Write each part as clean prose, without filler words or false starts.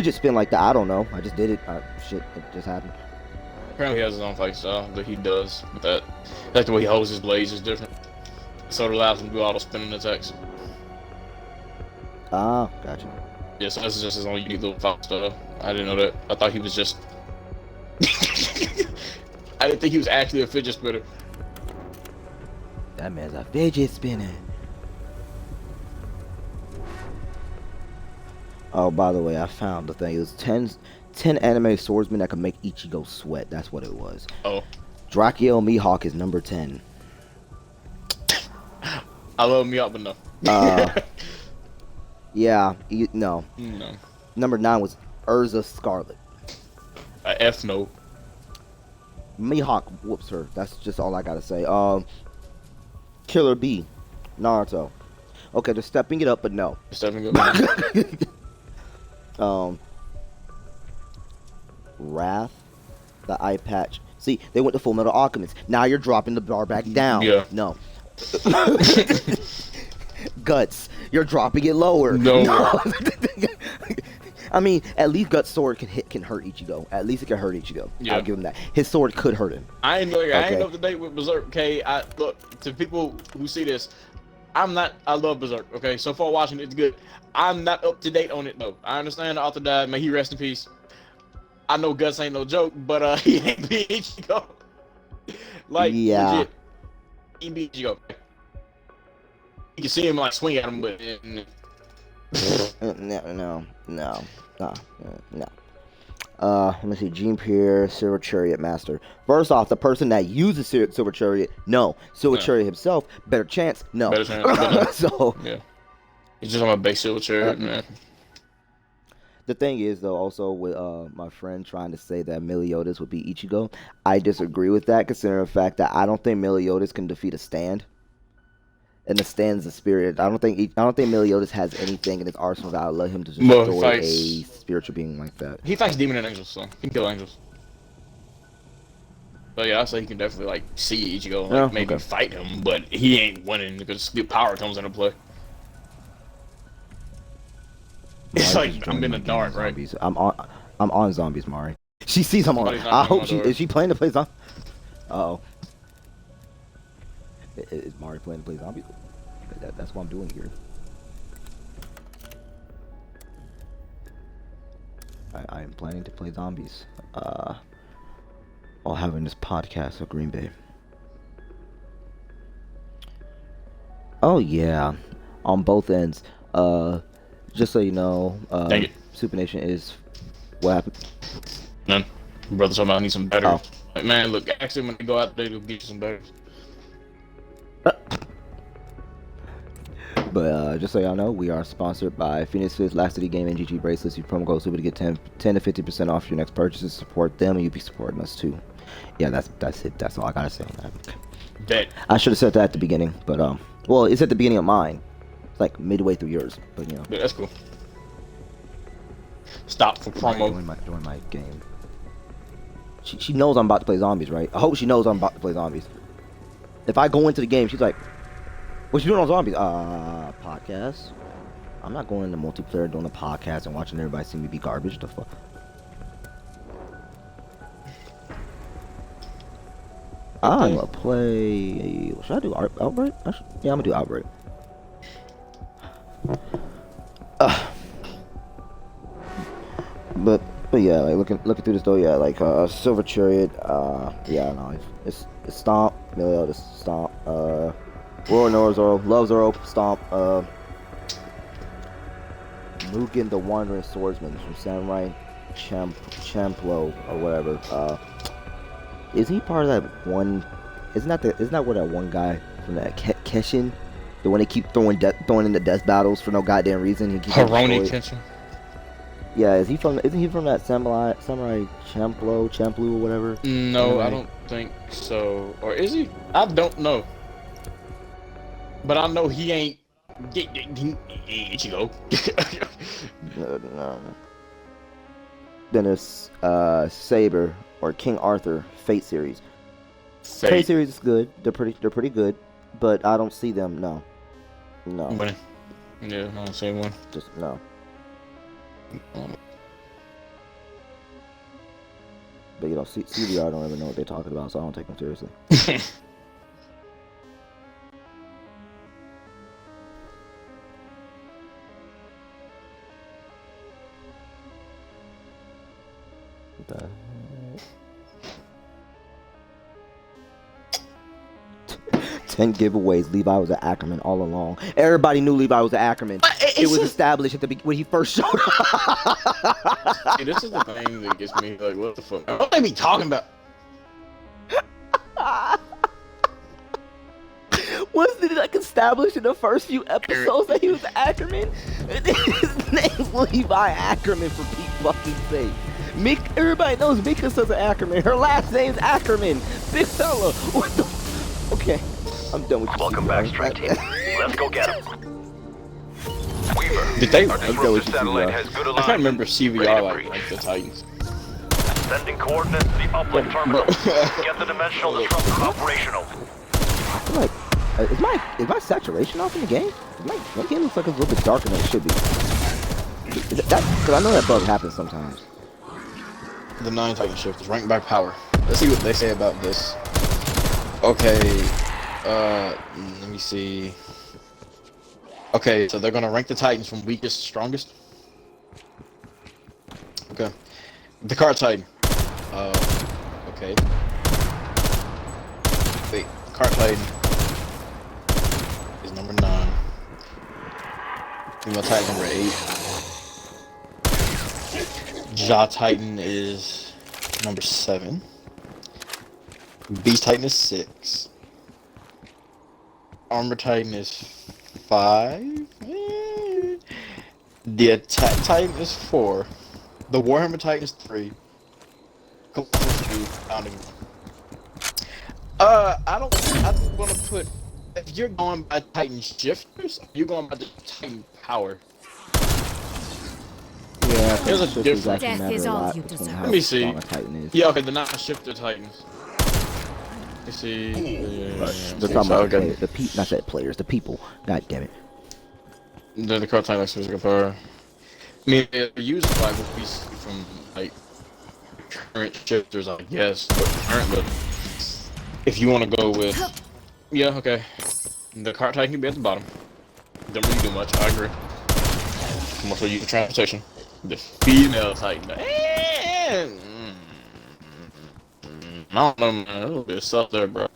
fidget spin like that. I don't know. I just did it. Shit, it just happened. Apparently, he has his own fight style that he does with that. Like the way he holds his blades is different. So it allows him to do auto spinning attacks. Ah, gotcha. Yeah, so this is just his own unique little fight style. I didn't know that. I thought he was just. I didn't think he was actually a fidget spinner. That man's a fidget spinner. Oh, by the way, I found the thing. It was 10 anime swordsmen that could make Ichigo sweat. That's what it was. Oh. Drakiel Mihawk is number 10. I love Mihawk, but no. Yeah, no. No. Number 9 was Urza Scarlet. F no. Mihawk whoops her. That's just all I gotta say. Killer B, Naruto. Okay, they're stepping it up, but no. Stepping up. Wrath, the eye patch. See, they went to Full Metal Alchemist. Now you're dropping the bar back down. Yeah. No. Guts, you're dropping it lower. No. I mean, at least Guts' sword can hurt Ichigo. At least it can hurt Ichigo. Yeah. I'll give him that. His sword could hurt him. I ain't up to date with Berserk. Okay, look to people who see this. I love Berserk. Okay, so far watching it's good. I'm not up to date on it though. I understand the author died. May he rest in peace. I know Guts ain't no joke, but he ain't beat Ichigo. Like legit, he beat Ichigo. You can see him like swing at him, but no. Let me see. Gene Pierre, Silver Chariot Master. First off, the person that uses Silver Chariot, no. Silver Chariot himself, better chance, no. Better chance. So yeah, he's just on my base Silver Chariot, man. The thing is, though, also with my friend trying to say that Meliodas would be Ichigo, I disagree with that, considering the fact that I don't think Meliodas can defeat a stand. And the stand's a spirit. I don't think Meliodas has anything in his arsenal that would let him to destroy a spiritual being like that. He fights demon and angels, so he can kill angels. But yeah, I say he can definitely like see Ichigo, like maybe fight him, but he ain't winning because the power comes into play. It's like I'm in the dark, right? I'm on zombies, Mari. She sees I'm on. I hope is she playing to play zombies? Uh-oh. Is Mari playing to play zombies? That's what I'm doing here. I am planning to play zombies. While having this podcast of Green Bay. Oh yeah, on both ends. Just so you know, Super Nation is what happened. None. Brother talking about I need some batteries. Like, man, look, actually when they go out there, they'll get you some batteries. But just so y'all know, we are sponsored by Phoenix Fizz, Last City Game, and GG Bracelets. Use promo code SUPA to get 10 to 50% off your next purchases. Support them, and you'll be supporting us too. Yeah, that's it. That's all I gotta say on that. Bet. I should have said that at the beginning, but well, it's at the beginning of mine. It's like midway through yours, but you know. Yeah, that's cool. Stop for promo. Doing my game. She knows I'm about to play zombies, right? I hope she knows I'm about to play zombies. If I go into the game, she's like, "What you doing on zombies?" Podcast. I'm not going into multiplayer doing a podcast and watching everybody see me be garbage. The fuck. I'm gonna play. Should I do Outbreak? Yeah, I'm gonna do Outbreak. But yeah, like looking through this though, yeah, like Silver Chariot, yeah, no, it's Stomp, Meliodas, Stomp, Roar Zoro, Love Zoro, Stomp, Mugen the Wandering Swordsman from Samurai Champloo or whatever. Is he part of that one? Isn't that where that one guy from that Keshin, the one they keep throwing into death battles for no goddamn reason? Haroni Kenshin. Yeah, isn't he from that Samurai Champloo or whatever? No, I don't think so. Or is he? I don't know. But I know he ain't Ichigo. No. Then there's Saber or King Arthur Fate series. Fate series is good. They're pretty good, but I don't see them. No. Yeah, I don't see one. Just no. you know, CVR don't even know what they're talking about, so I don't take them seriously. What the heck? 10 giveaways. Levi was an Ackerman all along. Everybody knew Levi was an Ackerman. It was established at the when he first showed up. See, this is the thing that gets me like, what the fuck? What they be talking about? Wasn't it like established in the first few episodes that he was an Ackerman? His name's Levi Ackerman, for Pete fucking sake. Everybody knows Mika says an Ackerman. Her last name's Ackerman. Big fella. What the? Okay, I'm done with you. Welcome back, strike team. Let's go get him. Weaver, Did they? our disruptor satellite has good I alignment. can't remember CVR Ready to like the Titans. Sending coordinates to the uplink terminal. Get the dimensional disruptor operational. I feel like is my saturation off in the game? My game looks like it's a little bit darker than it should be. Because I know that bug happens sometimes. The 9 Titan shift is ranked by power. Let's see what they say about this. Okay, let me see. Okay, so they're gonna rank the Titans from weakest to strongest. Okay. The Card Titan. Okay. Wait, Card Titan is number 9. Female Titan number 8. Jaw Titan is number 7. Beast Titan is 6. Armor Titan is 5. The Attack Titan is 4. The Warhammer Titan is 3. I don't want to put. If you're going by Titan shifters, you're going by the Titan power. Yeah, There's a difference. Death is all you deserve. Let me see. Titan is. Yeah, okay, the not shifter Titans. Let me see. They're talking about the people, not that players, the people. God damn it. Then the card Titan likes physical power. I mean, they're used by what we see from like current shifters, I guess, but currently, if you want to go with, yeah, okay, the card Titan can be at the bottom. Don't really do much. I agree. I'm also use transportation. The female Titan. I don't know, man. A little bit of stuff there, bro.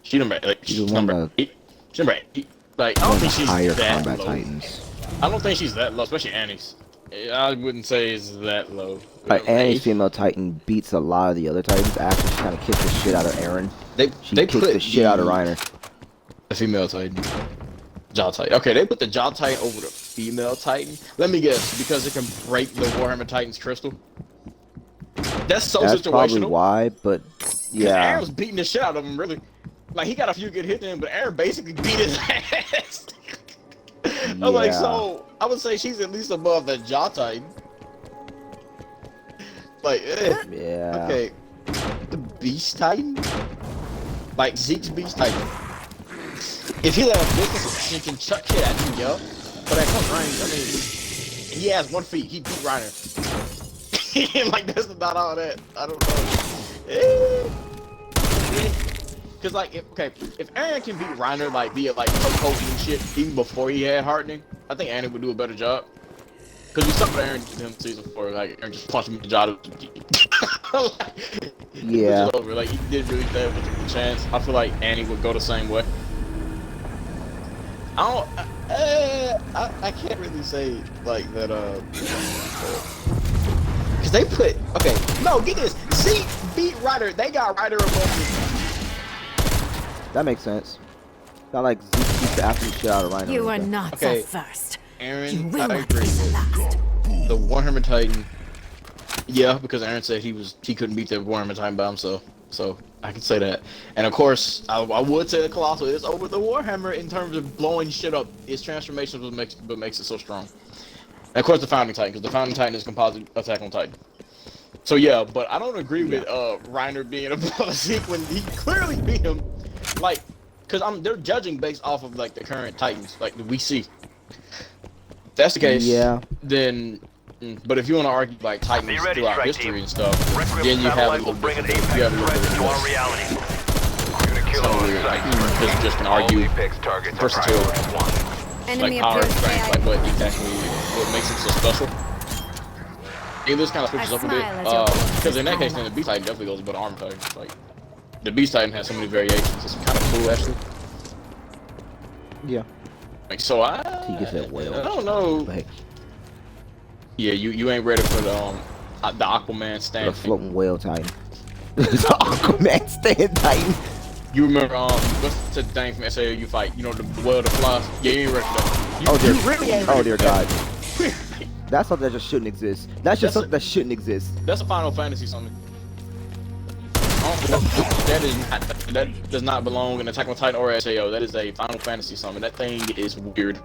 She number like she's number 8. She's number 8. Like I don't think she's higher that combat low. Titans. I don't think she's that low, especially Annie's. I wouldn't say it's that low. Like Annie's female Titan beats a lot of the other Titans. Actually, she kind of kicks the shit out of Aaron. She kicks the shit out of Reiner. The female Titan. Jaw Titan. Okay, they put the Jaw Titan over the female Titan. Let me guess, because it can break the Warhammer Titan's crystal. That's so That's situational. probably why, but yeah. Aaron was beating the shit out of him, really. Like, he got a few good hits in, but Aaron basically beat his ass. I'm like, so, I would say she's at least above the Jaw Titan. Like, Yeah. Okay. The Beast Titan? Like, Zeke's Beast Titan. If he let him distance, he can chuck shit at you, yo. But at close range, I mean, he has 1 feet. He beat Reiner. Like, that's not all that. I don't know. Cause like, if Aaron can beat Reiner, like via like poking and shit, even before he had hardening, I think Aaron would do a better job. Cause we saw what Aaron did to him season 4, like Aaron just punched him in the jaw. Yeah. Over. Like he did really have a chance. I feel like Annie would go the same way. I can't really say like that. Cause they put no, get this. Zeke beat Ryder. They got Ryder above me. That makes sense. Not like Zeke beats the absolute shit out of Reiner. You are not Okay. the first. Aaron, You will I not be agree. the last. The Warhammer Titan. Yeah, because Aaron said he couldn't beat the Warhammer Titan by himself. So I can say that. And of course, I would say the Colossal is over the Warhammer in terms of blowing shit up. Its transformation is what makes it so strong. And of course, the Founding Titan, because the Founding Titan is composite attack on Titan. So yeah, but I don't agree with Reiner being above Zeke when he clearly beat him. Like, because they're judging based off of like the current Titans, like that we see. If that's the case, Yeah. then But if you want to argue like Be Titans ready, throughout strike history team. and stuff, Requiem then you have a satellite little will bring an different. apex You have a little threat bit into our less. reality. Unit kilo So on weird. site. Like, just can All argue apex targets are versatility. priority one. Enemy Like power and appears strength, AI. like what exactly what makes him so special. Yeah, this kind of switches I up a bit. smile as your voice Because is in that case, then the Beast Titan definitely goes above the Armor Titan. Like the Beast Titan has so many variations. It's kind of cool actually. Yeah. Like so, He gets that whale. I don't know. But hey, Yeah, you ain't ready for the Aquaman the stand. floating whale Titan. The Aquaman stand Titan. You remember what's the thing from SAO you fight? You know the whale that flies. Yeah, you ain't ready for that. Oh dear. You really ain't ready Oh dear for that. God. That's something that just shouldn't exist. That's just something that shouldn't exist. That's a Final Fantasy something. That does not belong in Attack on Titan or SAO. That is a Final Fantasy summon. That thing is weird.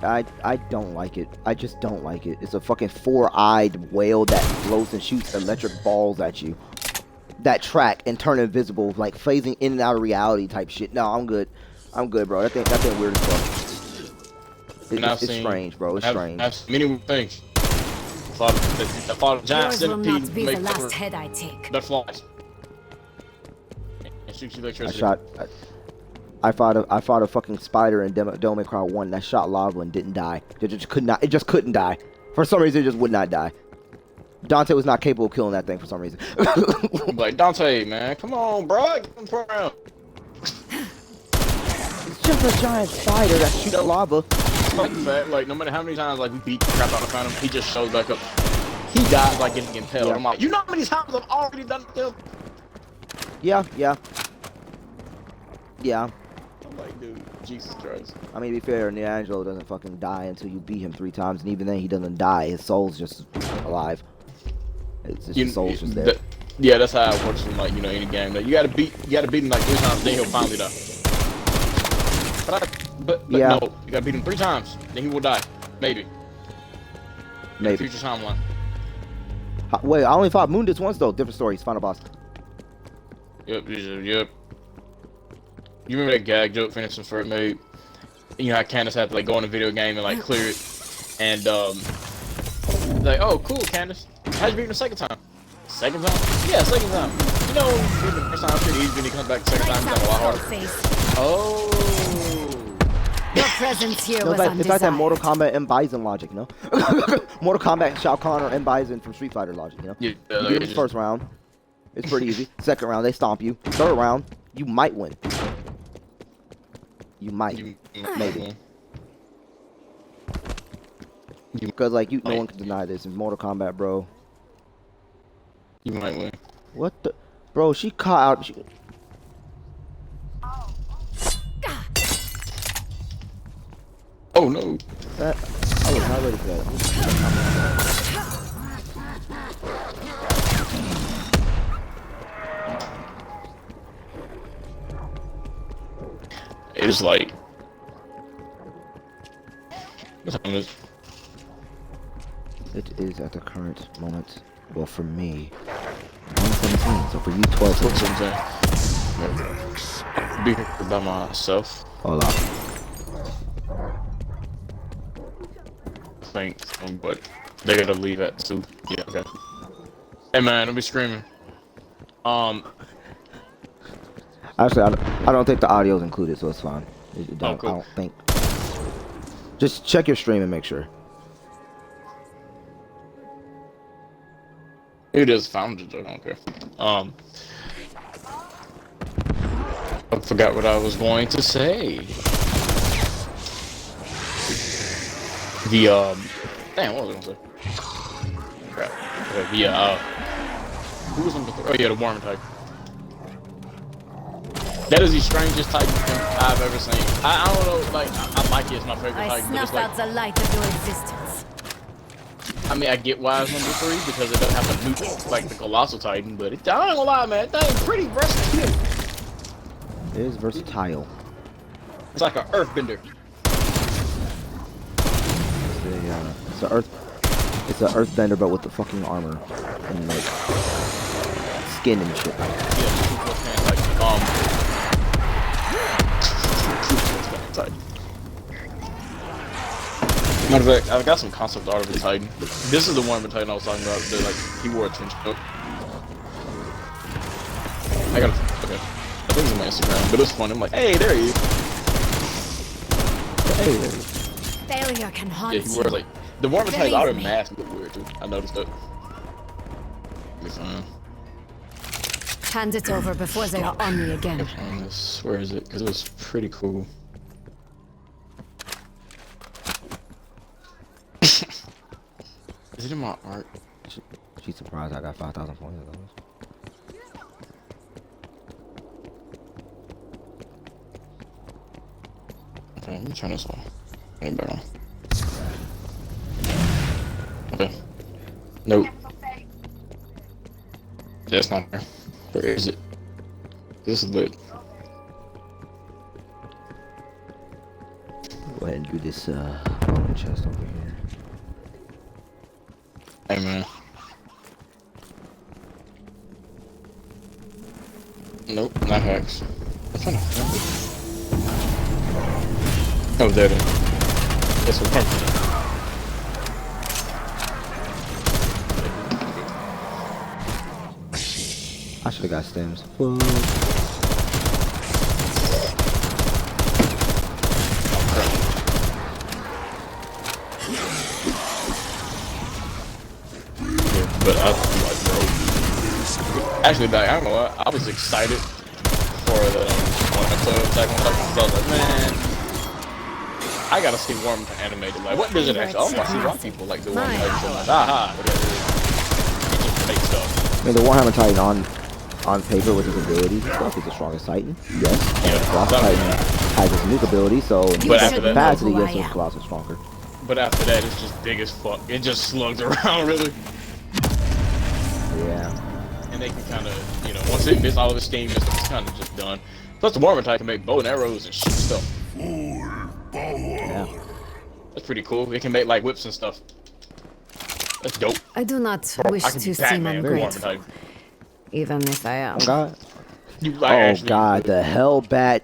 I don't like it. I just don't like it. It's a fucking four-eyed whale that floats and shoots electric balls at you. That track and turn invisible, like phasing in and out of reality type shit. No, I'm good. I'm good, bro. That thing weird as fuck. It's strange, bro. It's strange. I've seen many weird things. The giant Yours will not centipede be the make last head I take. that flies. And shoots you electricity. I fought a fucking spider in Devil May Cry 1 that shot lava and didn't die. It just couldn't die. For some reason, it just would not die. Dante was not capable of killing that thing for some reason. Like Dante, man, come on, bro. Get him around. It's just a giant spider that shoots lava. Like that, like no matter how many times like we beat the crap out of Phantom, he just shows back up. He dies like getting impaled. Yeah. I'm like, you know how many times I've already done it to him? Yeah. I'm like, dude, Jesus Christ. I mean, to be fair, Neangelo doesn't fucking die until you beat him 3 times, and even then, he doesn't die. His soul's just alive. It's just his soul's just there. Yeah, that's how it works in like any game. Like, you gotta beat him like 3 times, then he'll finally die. But Yeah. no, you gotta beat him 3 times, then he will die. Maybe. Maybe. Future timeline. Wait, I only fought Mundus once though. Different story. He's final boss. Yep. You remember that gag joke Phoenix and Furt made? You know how Candace had to like go in a video game and like clear it, and like, oh cool, Candace, how'd you beat him the second time? Second time? Yeah, second time. You know, the first time pretty easy, when he comes back the second time, it's a lot harder. Oh. Your presence here No, was it's like that undesired. Mortal Kombat M Bison logic, you know? Mortal Kombat Shao Kahn or M Bison from Street Fighter logic, you know? Yeah, You beat him first round, it's pretty easy. Second round, they stomp you. Third round, you might win. You might, maybe. Because like no one can deny this in Mortal Kombat, bro. You might win. What the, bro? She caught out. Oh no. That, I was not ready for that. It's like. What time is It is at the current moment. Well, for me, 1:17. So for you, 12. What's something? Be here by myself. Hold on. I think, but they gotta leave at 2. Yeah, okay. Hey man, don't be screaming. Actually, I don't think the audio is included, so it's fine. Oh, cool. I don't think. Just check your stream and make sure. It is founded, I don't care. I forgot what I was going to say. Damn, what was I gonna say? Crap. Okay, who was number 3? Oh yeah, the Warren type. That is the strangest type I've ever seen. I don't know, like, I like it, it's my favorite I type, but it's snuff like, out the light of your existence. I mean, I get why it's number 3, because it doesn't have a nuke like the Colossal Titan, but I ain't gonna lie, man, that thing's pretty versatile. It is versatile. It's like an earthbender. It's an earthbender, but with the fucking armor and like skin and shit. Yeah, like, Matter of fact, I've got some concept art of the Titan. This is the Warhammer Titan I was talking about. That, like, he wore a trench coat. I gotta. Okay. I think it's on my Instagram, but it's fun. I'm like, hey, there he is. Hey, there he is. Failure can haunt Yeah, he wears, like, the Warhammer Titan's outer mask look weird, too. I noticed that. It's, Hand it over before they are on me again. find this. Where is it? Because it was pretty cool. Is it in my art? She's surprised I got 5,000 points. Okay, let me turn this off. Any better? Okay. Nope. That's not there. Where is it? This is lit. Go ahead and do this golden chest over here. Hey man. Nope, not hacks. I'm trying to find it. Oh, there it is. That's what I should have got stems. Whoa. But I like, bro. Actually, back, I don't know what. I was excited for the attack on Titan. I was like, man, I gotta see Warhammer animated. Like, what does it actually? I want to see why people like the Warhammer Titan so much. Aha, whatever. It just fake stuff. I mean, the Warhammer Titan on paper with his abilities and stuff is the strongest Titan. Yes. Yeah, Colossus Titan has his nuke ability, so But after that, capacity, know who yes, I it's am. Colossus stronger. but after that, it's just big as fuck. It just slugs around, really. Yeah. And they can kind of, you know, once it gets all of its steam and stuff, it's kind of just done. Plus, the Warhammer Titan can make bow and arrows and shit stuff. Yeah. That's pretty cool. It can make like whips and stuff. That's dope. I do not Bro, wish I can to be seem Batman with Warhammer ungrateful, Titan. even if I am. Oh God. You like Oh actually, God, the Hellbat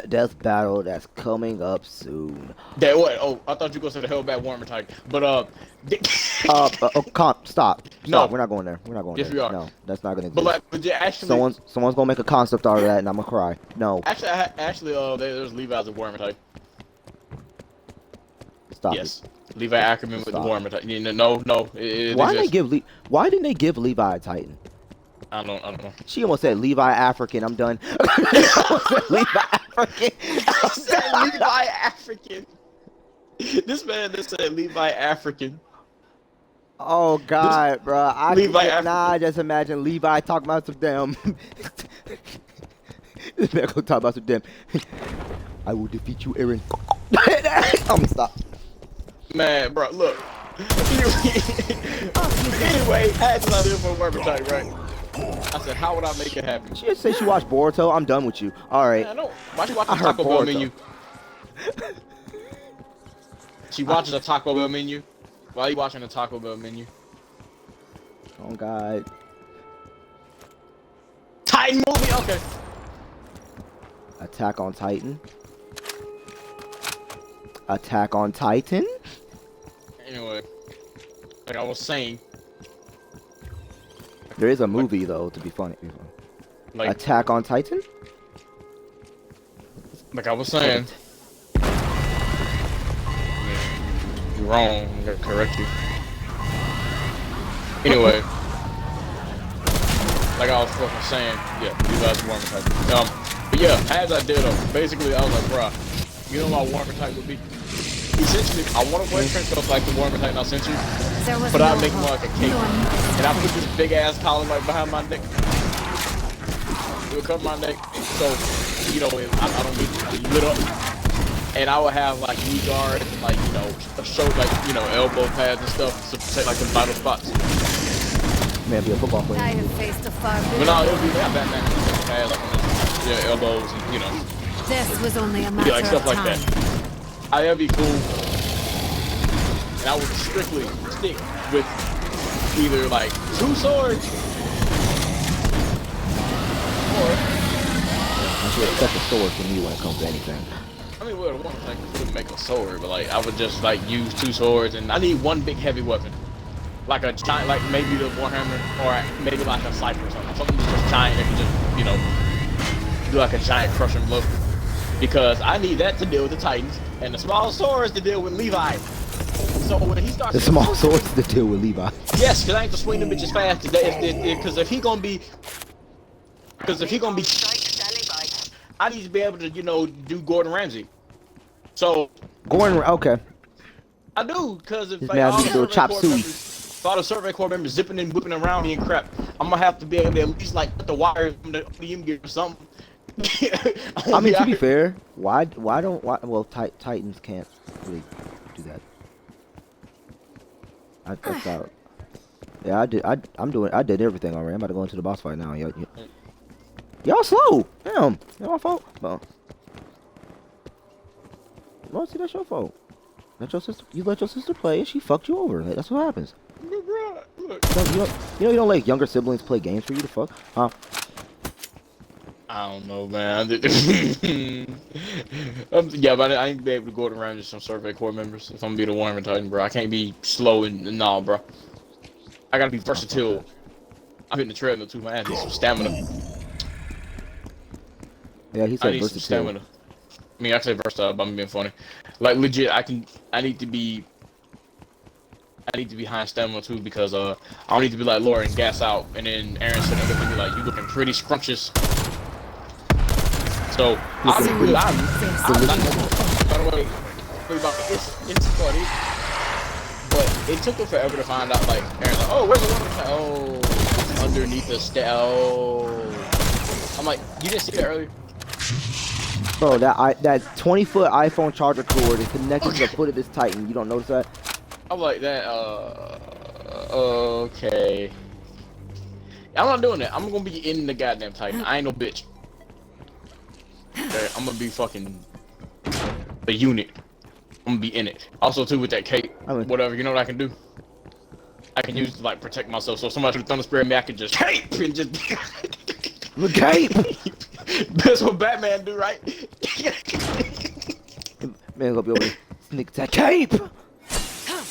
death battle that's coming up soon. That what? Oh, I thought you were gonna say the Hellbat Warhammer Titan, but Stop. No. We're not going there. We're not going Yes, there. we are. No, that's not gonna exist. but like, but yeah, actually, Someone's gonna make a concept out of that, and I'm gonna cry. No, actually, there's Levi's a Warhammer Titan. stop Yes, Levi Ackerman with the Stop. Warhammer Titan. No. it. Why didn't they give Levi a Titan? I don't know. She almost said Levi African. I'm done. She almost said Levi African. Levi African. This man just said Levi African. Oh God, bro. Levi I just imagine Levi talking about some damn. This man gonna talk about some damn. I will defeat you, Aaron. I'm stop. Man, bro, look. Anyway, I had this idea for a Warhammer Titan, right? I said, how would I make it happen? She just said she watched Boruto. I'm done with you. All right. Man, I know. Why she watch I the heard Taco Bell Boruto. menu? She watches the Taco Bell menu. Why are you watching the Taco Bell menu? Oh God. Titan movie. Okay. Attack on Titan. Attack on Titan. Anyway, like I was saying, There is a movie though to be funny. like Attack on Titan. I was saying. You're wrong. I'm gonna correct you. Anyway, like I was fucking saying, yeah, Levi's Warhammer Titan. But yeah, as I did basically I was like, bruh, you know what Warhammer Titan would be? Essentially, I want to wear trench coats like the Warhammer Titan I sent you, There was but no I make more hope. like a cape, You are not and I put this big ass collar like behind my neck. It would cover my neck, so you know I don't get lit up. And I would have like knee guards, and, like a show like elbow pads and stuff to protect like the vital spots. Man, be a football I player. have faced a far But bigger. no, it would be that Batman pads like on the elbows and This was only a be matter like of stuff like time. that. That'd be cool. And I would strictly stick with either like 2 swords or I should accept the sword from you when it comes to anything. I mean, well, one thing would make a sword, but like I would just like use 2 swords, and I need one big heavy weapon, like a giant, like maybe the Warhammer, or maybe like a Cypher or something that's just giant that can just do like a giant crushing blow. Because I need that to deal with the Titans, and the small swords to deal with Levi. So when he starts The small swords to deal with Levi. yes, because I ain't to swing them bitches fast today. Because if he gonna be, I need to be able to, do Gordon Ramsay. So Gordon, okay. I do, because if This like, man all needs to do a chop suey. if all the Survey Corps members zipping and whipping around me and crap, I'm gonna have to be able to at least like put the wires from the ODM gear or something. I mean, to be fair, why well, Titans can't really do that. I thought, yeah, I did everything already. I'm about to go into the boss fight now. Y'all slow. Damn, y'all my fault. No, see, that's your fault. You let your sister play, and she fucked you over. That's what happens. Look. You don't let younger siblings play games for you to fuck, huh? I don't know, man. Yeah, but I ain't be able to go around with some Survey Corps members if I'm gonna be the Warhammer Titan, bro. I can't be slow and nah, bro. I gotta be versatile. I'm hitting the treadmill too, man. I need some stamina. Yeah, he I said need some versatile. stamina. I mean, I say versatile, but I'm being funny. Like legit, I need to be high stamina too, because I don't need to be like Laura and gas out, and then Aaron said other people like, you looking pretty scrumptious. So I'm not by the way, it's funny, but it took them forever to find out. Like Aaron's like, oh, where's the one? Oh, it's underneath the I'm like, you didn't see that earlier? Bro, that 20-foot iPhone charger cord is connected to the foot of this Titan. You don't notice that? I'm like that. Okay. I'm not doing that. I'm gonna be in the goddamn Titan. I ain't no bitch. Okay, I'm gonna be fucking the unit. I'm gonna be in it. Also, too, with that cape, whatever. You know what I can do? I can use it to like protect myself. So if somebody should thunder spray at me, I can just cape and just. The cape. That's what Batman do, right? Man, go be over there. Sneak that cape.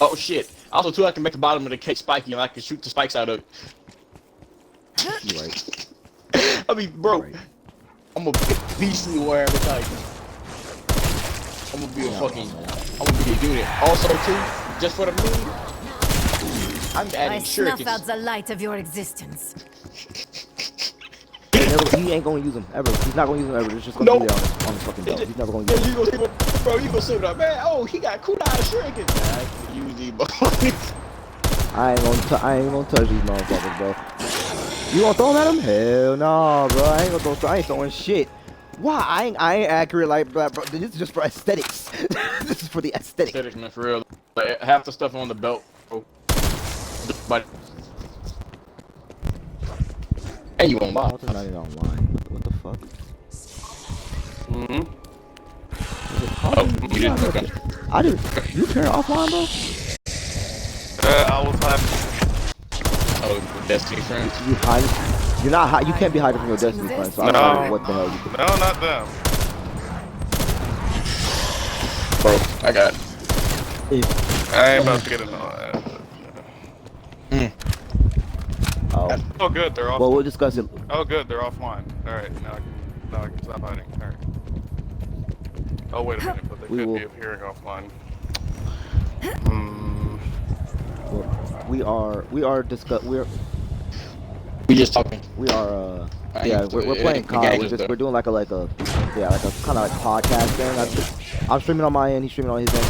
Oh shit! Also, too, I can make the bottom of the cape spiky, and I can shoot the spikes out of it. You right. I mean, bro. Right. I'm a beastly Warhammer Titan. I'm gonna be I'm gonna be a unit. Also, too, just for the meme, I'm I adding snuff shurikens. out the light of your existence. He ain't gonna use them ever. He's not gonna use them ever. It's just gonna be there on his fucking belt. He's never gonna use them. You gonna see, bro? You gonna see what, man? Oh, he got cool out of shurikens. Nah, I can use these boys. I ain't gonna touch these motherfuckers, bro. You gonna throw them at him? Hell no, bro. I ain't throwing shit. Why? I ain't accurate like bro. This is just for aesthetics. This is for the aesthetic. Aesthetics, man, for real. Like, half the stuff on the belt, bro. But and you won't lie. Not even online. What the fuck? Oh, you didn't. Okay. I didn't. You turn it offline, bro? I was having. Oh, Destiny friends. You hide. You're not. You can't be hiding from your Destiny friends. So I don't know what the hell you do. No, not them. Bro, I got it. I ain't about to get into all that. Oh. Oh, good, they're off. Well, we'll discuss it. Oh, good, they're offline. Alright, now I can stop hiding. Alright. Oh, wait a minute, but they could be appearing offline. We just talking. We are we're playing COD. We're doing like a kind of like podcast thing. I'm streaming on my end. He's streaming on his end.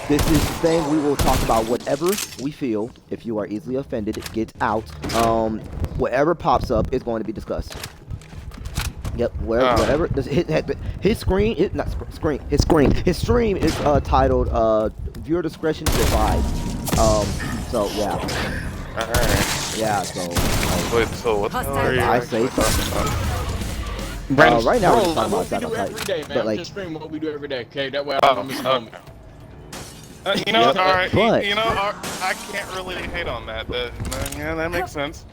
This is the thing. We will talk about whatever we feel. If you are easily offended, get out. Whatever pops up is going to be discussed. Yep. Whatever. His screen. His stream is titled "Viewer Discretion is Advised." So yeah. Alright. Yeah. So. Wait, so what the hell are you I actually say talking about? right now we're just talking what about we do every day, man. but like, Just stream what we do every day, okay? That way I don't miss a moment. You know, Yep. alright, But- you know, I can't really hate on that. Yeah, that makes sense.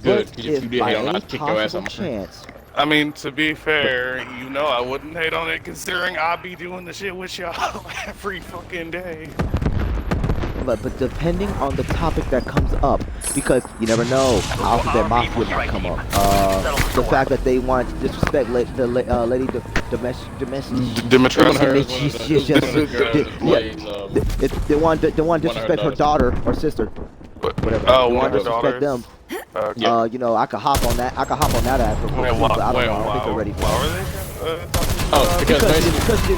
Good, but because if you did by hate on any it, I'd kick your ass possible on my screen. chance I mean, to be fair, you know I wouldn't hate on it considering I be doing the shit with y'all every fucking day. But depending on the topic that comes up, because you never know, Alphabet Mafia might come up. The fact that they want to disrespect Lady they want to disrespect her daughter or sister, whatever. Oh, they one want of to her disrespect daughters. them. You know, I could hop on that. I could hop on that ass. But I don't think they're ready for it. Because she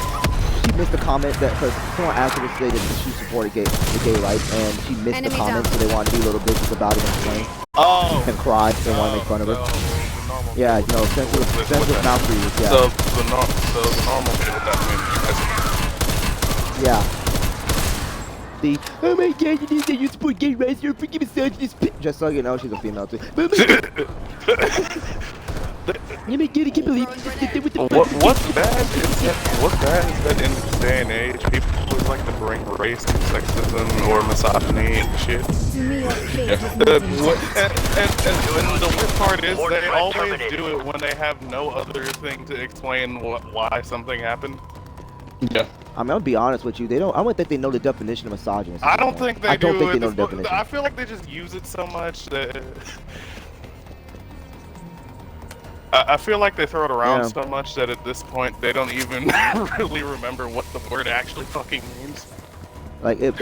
missed the comment that because someone afterwards stated that she supported the gay rights, and she missed the comment, so they wanted to be little bitches about it and complain. And cried and wanted to make fun of her. Yeah, you know, sensitive mouth breathers. Yeah. So the normal shit with that Yeah. Oh my god, you say you support gay rights, you're a freaking misogynist. Just so you know, she's a female too. What's bad is that in this day and age, people always like to bring race and sexism or misogyny and shit. And the worst part is they always do it when they have no other thing to explain why something happened. Yeah. I mean, I'll be honest with you. I don't think they know the definition of misogynist. I don't think they do. I don't think they know the definition. I feel like they just use it so much that I feel like they throw it around so much that at this point they don't even really remember what the word actually fucking means. Like it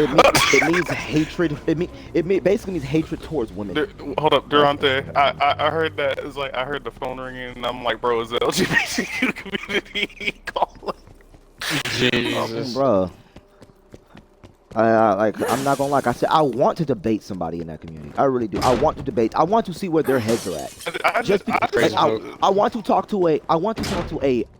means hatred. It basically means hatred towards women. Hold up, Durante. I heard that. It's like I heard the phone ringing, and I'm like, bro, is the LGBTQ community calling? Jesus, bro. I'm not gonna lie. Like I said, I want to debate somebody in that community. I really do. I want to debate. I want to see where their heads are at. I want to talk to a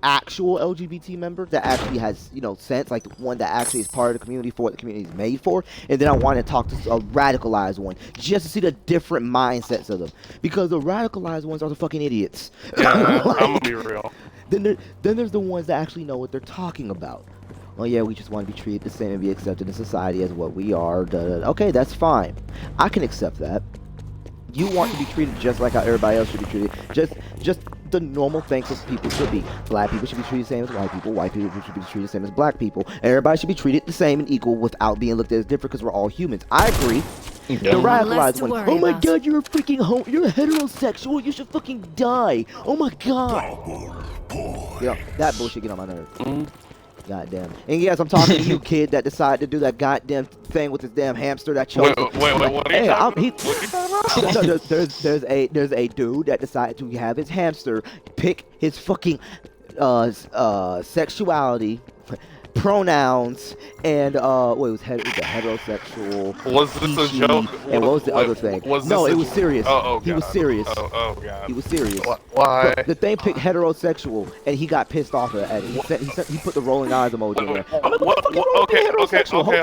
actual LGBT member that actually has, you know, sense, like the one that actually is part of the community for what the community is made for. And then I want to talk to a radicalized one just to see the different mindsets of them, because the radicalized ones are the fucking idiots. Yeah, like, I'm gonna be real. Then there's the ones that actually know what they're talking about. Oh yeah, we just want to be treated the same and be accepted in society as what we are. Okay, that's fine. I can accept that. You want to be treated just like how everybody else should be treated. Just the normal things that people should be. Black people should be treated the same as white people. White people should be treated the same as black people. Everybody should be treated the same and equal without being looked at as different, because we're all humans. I agree. The radicalized one. Oh my god, you're a freaking you're a heterosexual. You should fucking die. Oh my god. Yeah, that bullshit get on my nerves. Goddamn. And yes, I'm talking to you, kid, that decided to do that goddamn thing with his damn hamster that chose. Wait, what are you talking about? There's a dude that decided to have his hamster pick his fucking sexuality, pronouns, and it was heterosexual. Was this a joke? And what was the other thing? It was serious. He was serious. Oh god. He was serious. Why? But the thing picked heterosexual, and he got pissed off at it. He put the rolling eyes emoji in there. Okay,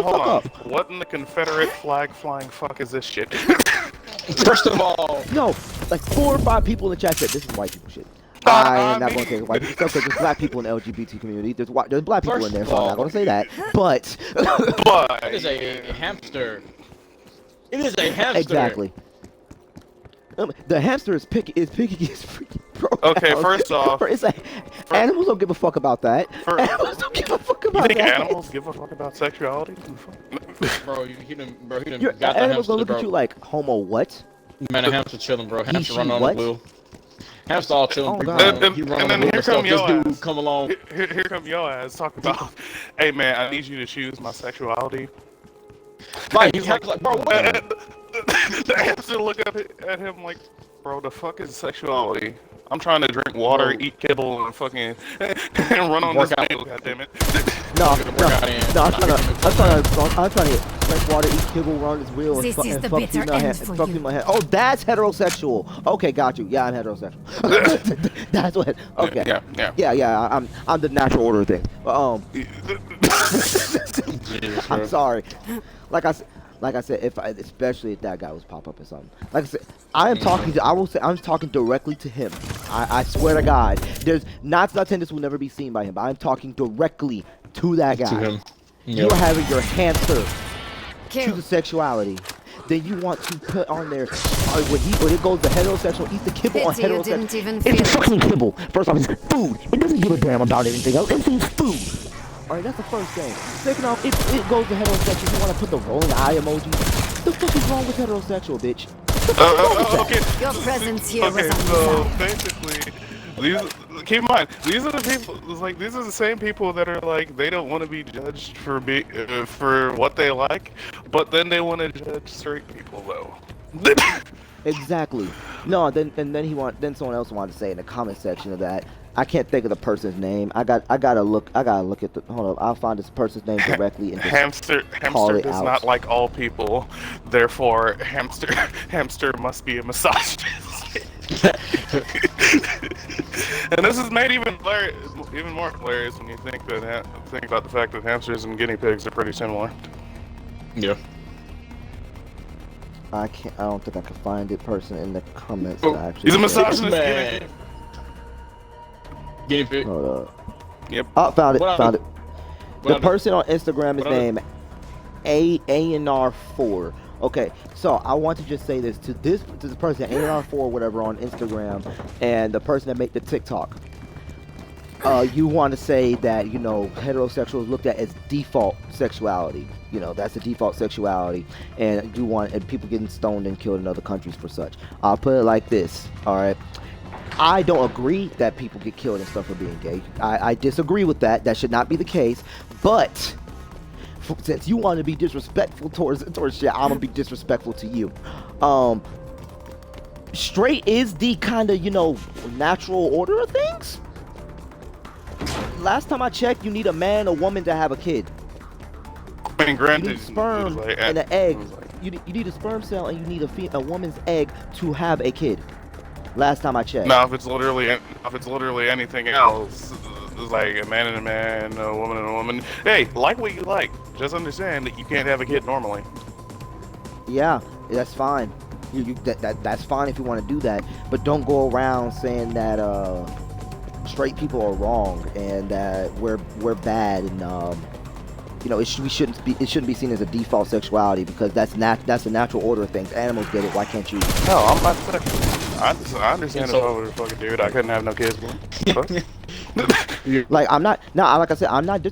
hold on. What in the Confederate flag flying fuck is this shit? First of all, no, like 4 or 5 people in the chat said this is white people shit. I am not going to say white people because there's black people in the LGBT community. There's black people in there, so I'm not going to say that. But it is a hamster. It is a hamster. Exactly. The hamster is picking his freaking pronouns. Okay, first off, animals don't give a fuck about that. Animals don't give a fuck about that. You think animals give a fuck about sexuality? Bro, he done got the animals hamster, gonna look bro. at you like homo what? Man, a hamster chilling, bro. Hamster running on the wheel. Hamster all chilling. Oh, God. And then here come your ass. This dude come along. Here come your ass talking about, hey man, I need you to choose my sexuality. Right, he's like, bro, what? The hamster look up at him like, bro, the fuck is sexuality? I'm trying to drink water, eat kibble, and fucking and run on this wheel, goddammit. I'm trying to drink water, eat kibble, run on this wheel, and fuck in my head. Oh, that's heterosexual. Okay, got you. Yeah, I'm heterosexual. That's what. Okay. Yeah. I'm the natural order thing. I'm sorry. Like I said, especially if that guy was pop up or something. Like I said, I'm talking directly to him. I swear to God, there's not saying this will never be seen by him, but I'm talking directly to that guy. To him. You're having your hamster choose a sexuality. then you want to put on there when it goes to heterosexual, eat the kibble on Pity you heterosexual. didn't even feel It's it. fucking kibble. First off, it's food. It doesn't give a damn about anything else. It's food. Alright, that's the first thing. Second off, if it goes to heterosexual, you want to put the rolling eye emoji. The fuck is wrong with heterosexual, bitch? The fuck is wrong with that? Okay. Your presence here Okay, was so undesired. basically, keep in mind, these are the people. It's like these are the same people that are like they don't want to be judged for what they like, but then they want to judge straight people though. Exactly. No, then someone else wanted to say in the comment section of that. I can't think of the person's name. I gotta look at the. Hold up. I'll find this person's name directly and just Hamster call it does out. not like all people, therefore hamster must be a misogynist. And this is made even more hilarious when you think about the fact that hamsters and guinea pigs are pretty similar. Yeah. I don't think I can find it person in the comments. Oh, that actually He's a said- misogynist guinea Man. pig. Guinea pig. Hold up. Yep. Oh, found it. What I Found do? it. What The I do? person on Instagram is What I do? named ANR4. Okay, so I want to just say this to this person, ANR4, whatever, on Instagram, and the person that made the TikTok. You want to say that, you know, heterosexual is looked at as default sexuality. You know, that's the default sexuality, and people getting stoned and killed in other countries for such. I'll put it like this, all right? I don't agree that people get killed and stuff for being gay. I disagree with that. That should not be the case. But since you want to be disrespectful towards shit, I'm gonna be disrespectful to you. Straight is the kind of, you know, natural order of things. Last time I checked, you need a man or woman to have a kid. I mean, You granted, need sperm it was like- and an egg. it was like- You need a sperm cell and you need a woman's egg to have a kid. Last time I checked. Now, if it's literally anything else, it's like a man and a man, a woman and a woman. Hey, like what you like. Just understand that you can't have a kid normally. Yeah, that's fine. That's fine if you want to do that, but don't go around saying that straight people are wrong and that we're bad and you know, it shouldn't be seen as a default sexuality because that's the natural order of things. Animals get it. Why can't you? No, I'm not sexual. I understand if I was a fucking dude, I couldn't have no kids. Fuck. Like I'm not. No, like I said, I'm not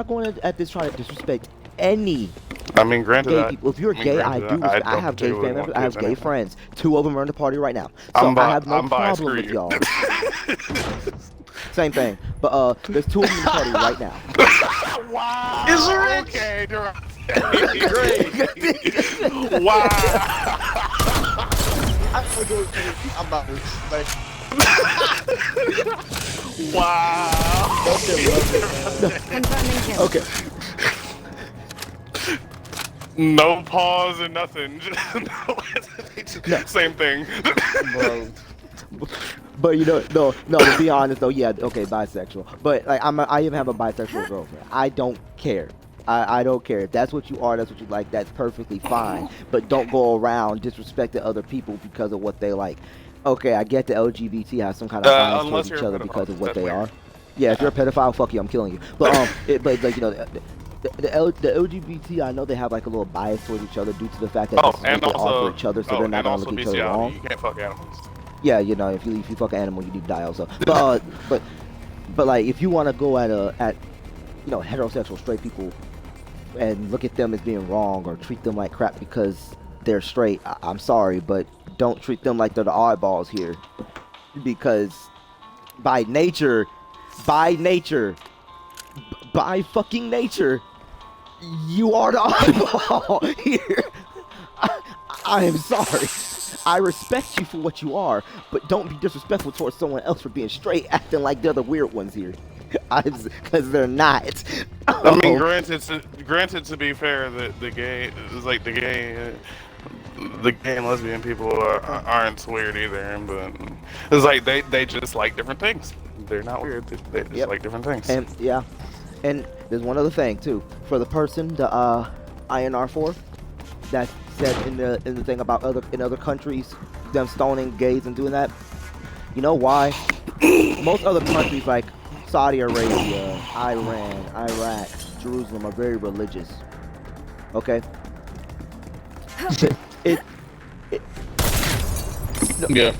going at this trying to disrespect any I mean, granted, gay people. If you're gay, I do. I have gay family members. I have gay friends. 2 of them are in the party right now. So I have no problem with y'all. Same thing. But there's 2 of them in the party right now. Wow. Is there Okay, Great. wow. I'm about to say. Wow. Confirming kill. Okay. No pause or nothing. Same thing. Bro. But you know, no. To be honest, though, yeah, okay, bisexual. But like, I even have a bisexual girlfriend. I don't care. I don't care. If that's what you are, that's what you like. That's perfectly fine. But don't go around disrespecting other people because of what they like. Okay, I get the LGBT has some kind of bias unless towards you're each a other pedophile, because of what that's they weird. are. Yeah, if you're a pedophile, fuck you, I'm killing you. But but like, you know. The LGBT, I know they have like a little bias towards each other due to the fact that this is what and they also, offer each other, so they're not gonna look each other bestiality. wrong. You can't fuck animals. Yeah, you know, if you fuck an animal, you need to die also. But but like, if you want to go at you know, heterosexual straight people and look at them as being wrong or treat them like crap because they're straight, I'm sorry, but don't treat them like they're the oddballs here, because by fucking nature, you are the oddball here. I am sorry. I respect you for what you are, but don't be disrespectful towards someone else for being straight, acting like they're the weird ones here. Because they're not. I mean, granted, to be fair, the gay and lesbian people aren't weird either, but it's like they just like different things. They're not weird. They just like different things. And yeah, and there's one other thing too. For the person, the INR4, that said in the thing about other countries, them stoning gays and doing that. You know why? Most other countries like Saudi Arabia, Iran, Iraq, Jerusalem are very religious. Okay. it, it Yeah.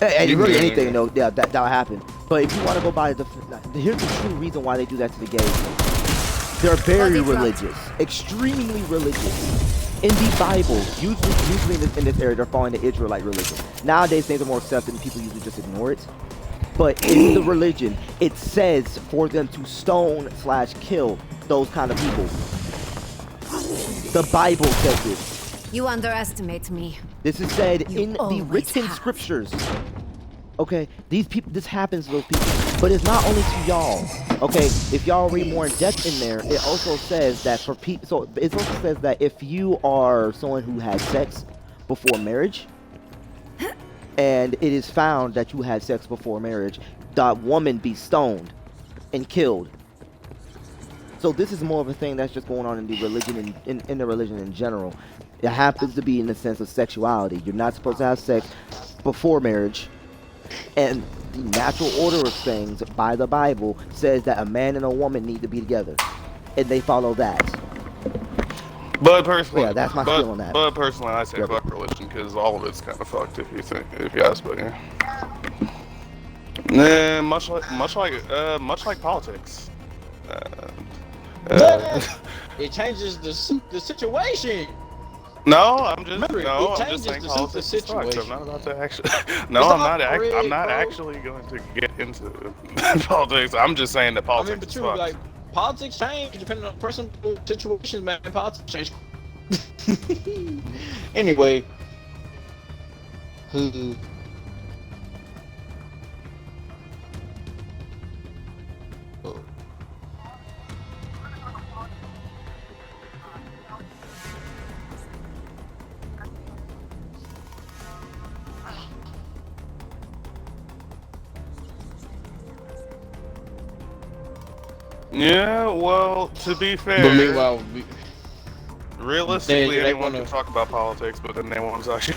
and really anything though, yeah, that'll happen. But if you want to go by the, here's the true reason why they do that to the gays. They're very religious, extremely religious. In the Bible, usually in this area, they're following the Israelite religion. Nowadays, things are more accepted and people usually just ignore it. But in the religion, it says for them to stone/kill those kind of people. The Bible says this. You underestimate me. This is said You in the always written have. scriptures. Okay, these people, this happens to those people, but it's not only to y'all. Okay, if y'all read more in depth in there, it also says that for people. So it also says that if you are someone who had sex before marriage, and it is found that you had sex before marriage, that woman be stoned and killed. So this is more of a thing that's just going on in the religion in the religion in general. It happens to be in the sense of sexuality. You're not supposed to have sex before marriage. And the natural order of things by the Bible says that a man and a woman need to be together, and they follow that. But personally, Yeah, that's my feel on that. But personally, I say Yep. fuck religion because all of it's kind of fucked if you ask me. Nah, much like politics. It changes the situation. No, I'm just Remember, no, it I'm just changes saying the politics is fucked. situation. I'm not about to actually. No, It's I'm not not. rigged, I'm not bro. actually going to get into politics. I'm just saying that I politics mean, but is you fucked. like politics change depending on personal situations, man. Politics change. Anyway. Yeah, well, to be fair, But meanwhile, realistically, they anyone wanna- can talk about politics, but then they want to actually.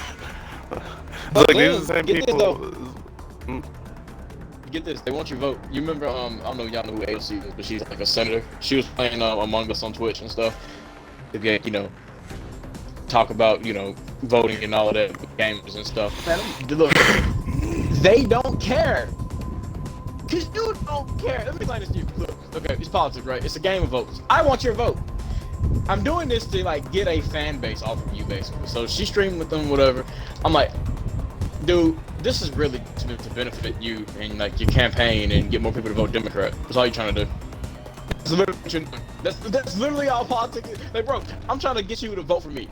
But Like, these are then, the same get this, people. though. Get this, they want your vote. You remember, I don't know if y'all know who AOC is, but she's like a senator. She was playing Among Us on Twitch and stuff. To get, talk about, voting and all of that, gamers and stuff. Man, look, they don't care. Cause you don't care. Let me explain this to you. Look, okay, it's politics, right? It's a game of votes. I want your vote. I'm doing this to like get a fan base off of you, basically. So she's streaming with them, whatever. I'm like, dude, this is really to benefit you and like your campaign and get more people to vote Democrat. That's all you're trying to do. That's literally what you're doing. That's literally all politics is. Like, bro, I'm trying to get you to vote for me.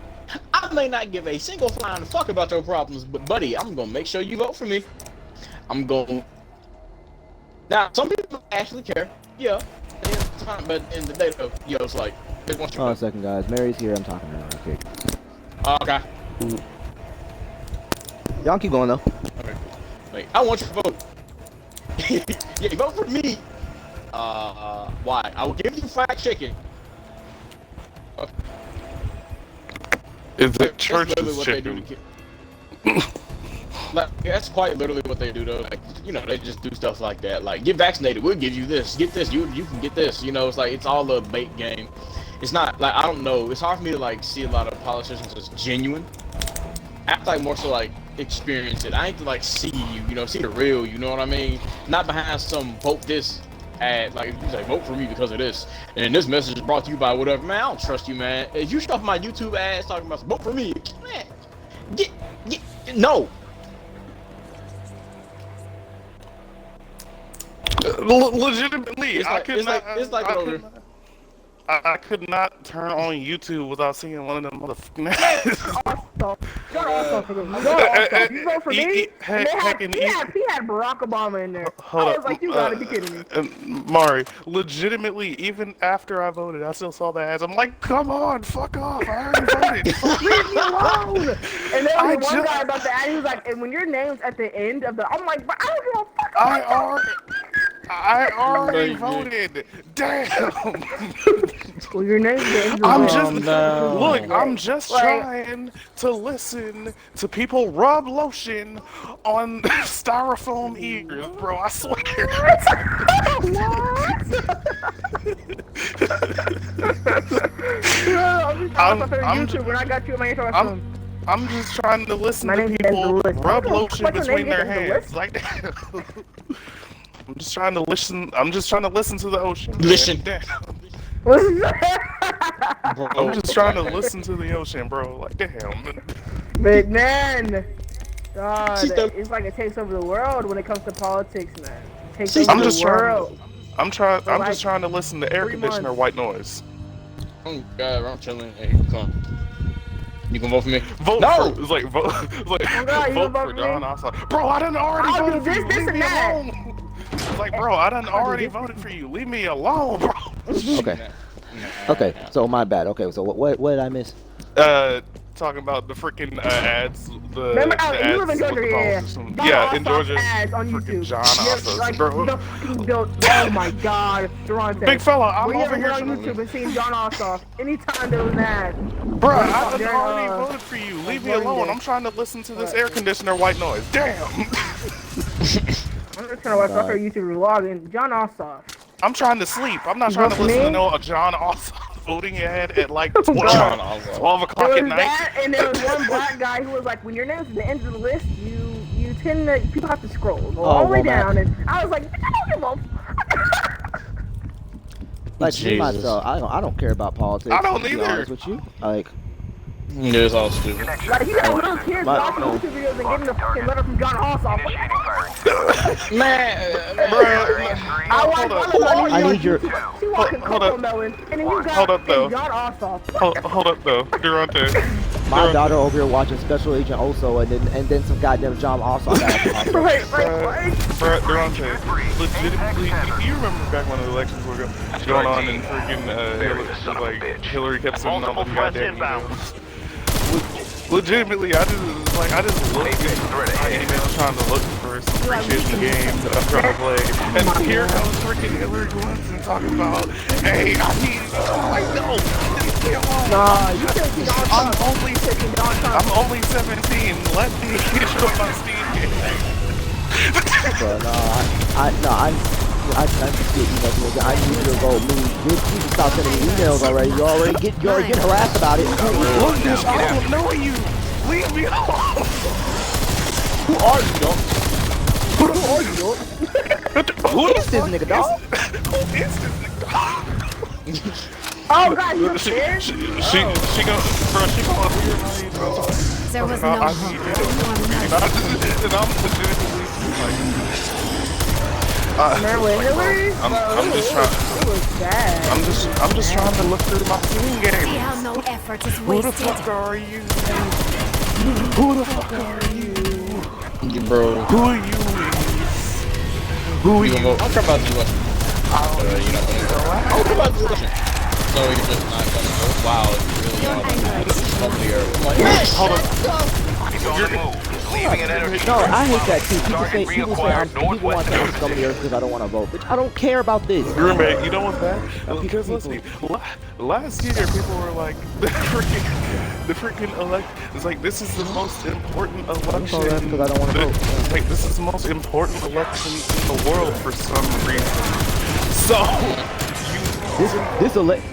I may not give a single flying fuck about your problems, but buddy, I'm gonna make sure you vote for me. I'm going. Now, some people actually care, yeah. But in the day, though, it's like they want you. Hold on a second, guys. Mary's here. I'm talking to her. Okay. Okay. Y'all keep going though. Okay. Wait, I want you to vote. Yeah, vote for me. Why? I will give you fried chicken. Okay. It's a That's church's literally what they do chicken. to kids. Like, that's quite literally what they do, though. Like, they just do stuff like that. Like, get vaccinated, we'll give you this. Get this, you can get this. It's like, it's all a bait game. It's not, like, I don't know. It's hard for me to, like, see a lot of politicians as genuine. I have to, like, more so, like, experience it. I ain't to, like, see you, see the real, you know what I mean? Not behind some vote this ad. Like, you say, vote for me because of this. And this message is brought to you by whatever. Man, I don't trust you, man. If you stuff my YouTube ads talking about vote for me, man, no. Legitimately, It's like, I could not turn on YouTube without seeing one of them motherfucking ads. Shut up, you vote for me? He He had Barack Obama in there. Hold I up, was like, you gotta be kidding me. Mari, legitimately, even after I voted, I still saw the ads. I'm like, come on, fuck off, I already voted. Leave me alone. And then I was one just- guy about the ad, he was like, and when your name's at the end of the, I'm like, but I don't give a fuck. I already Thank you. voted. Damn. Well, your name's the end of I'm the just no. look. I'm just Like- trying to listen to people rub lotion on styrofoam ears, bro. I swear. I'm I'm YouTube when I got you on my intro. I'm- I'm just trying to listen My to name's people Lewis. rub What's lotion your between name? their Lewis? hands. Like, I'm just trying to listen. I'm just trying to listen to the ocean. Listen. Damn. What's I'm just trying to listen to the ocean, bro. Like, damn. But man, God, She's the- it's like it takes over the world when it comes to politics, man. It takes She's over I'm the just trying. world. I'm like, just trying to listen to air 3 conditioner months. white noise. Oh God, I'm chilling. Hey, come. You can vote for me? Vote No! for it's like vote. It's like Oh God, you vote vote for for John me? Ossoff. Bro, I done already I'll voted do for this, you. this, Leave and me that. alone. It's like, bro, I done already voted for you. Leave me alone, bro. Okay. Okay. So my bad. Okay. So what did I miss? Talking about the freaking ads. Remember, The you live in ads Georgia, with the yeah. politicians. John Yeah, in Ossoff Georgia. ads on Freaking YouTube. John Yeah, Ossoff, like, bro. the fucking oh my God, Durante. Big fella, I'm Were you over ever here. on YouTube and seen John Ossoff? Anytime there was an ad. Bro, I done During, already voted for you. Leave me voting alone. day. I'm trying to listen to this air conditioner white noise. Damn. I'm just trying to watch our YouTube vlog and John Ossoff. I'm trying to sleep. I'm not You trying to vote for listen to me? no John Ossoff voting ahead at like Oh, 12, John Ossoff. 12 There o'clock was at night. that, and there was one black guy who was like, when your name's at the end of the list, you tend to, people have to scroll, go all the way down, and I was like, I don't give a Like me Jesus. myself, I don't care about politics. I don't to be either. honest with you, like Yeah, it's all stupid. Like, you got little kids My- watching YouTube videos and getting the fucking letter from John Ossoff. Man, I watched one of them. I need your- She walking Hold up. Coco Melon, and then you got Hold up, though. John Ossoff. Hold up though, Durante. my daughter over here watching Special Agent Oso, and then some goddamn John Ossoff. Right. Durante, legitimately, you remember back when the elections were going on and freaking Hillary kept sending all the goddamn emails. Legitimately, I just looked at my emails trying to look for some appreciation games that I'm trying to play, and here comes freaking Hillary Clinton talking about, hey, I need, like, no, leave me alone. Nah, you can't see John Ossoff. I'm only 17. Let me show my Steam game. But I just get emails. I need you to go. You can stop sending me emails already. You're getting harassed about it. Look, I don't know you. Leave me alone. who are you, dog? Who is this nigga, dog? Who is this nigga? Oh God, you scared? She go, bro. She go over here, bro. There was no I hope. need you. Anyone knows. And I'm legitimately Man, with Hillary, I'm just trying. it was bad. I'm just trying to look through my Steam See game. how no effort is Who the wasted. fuck are you? Who the fuck are you? Bro. Who are you? Who are You you? gonna vote? I'll come about the election. You know, I'll come about the election. So you're just not gonna vote? Wow, it's really Your not anger is from the earth. I'm like, yeah, Hold on. No, I hate that too. People want to scum of the earth because I don't want to vote. Bitch, I don't care about this. Greenbay, you know what's bad? Because listen, last year people were like, the freaking elect. It's like this is the most important election. Because I don't want to vote. It's like this is the most important election in the world for some reason. So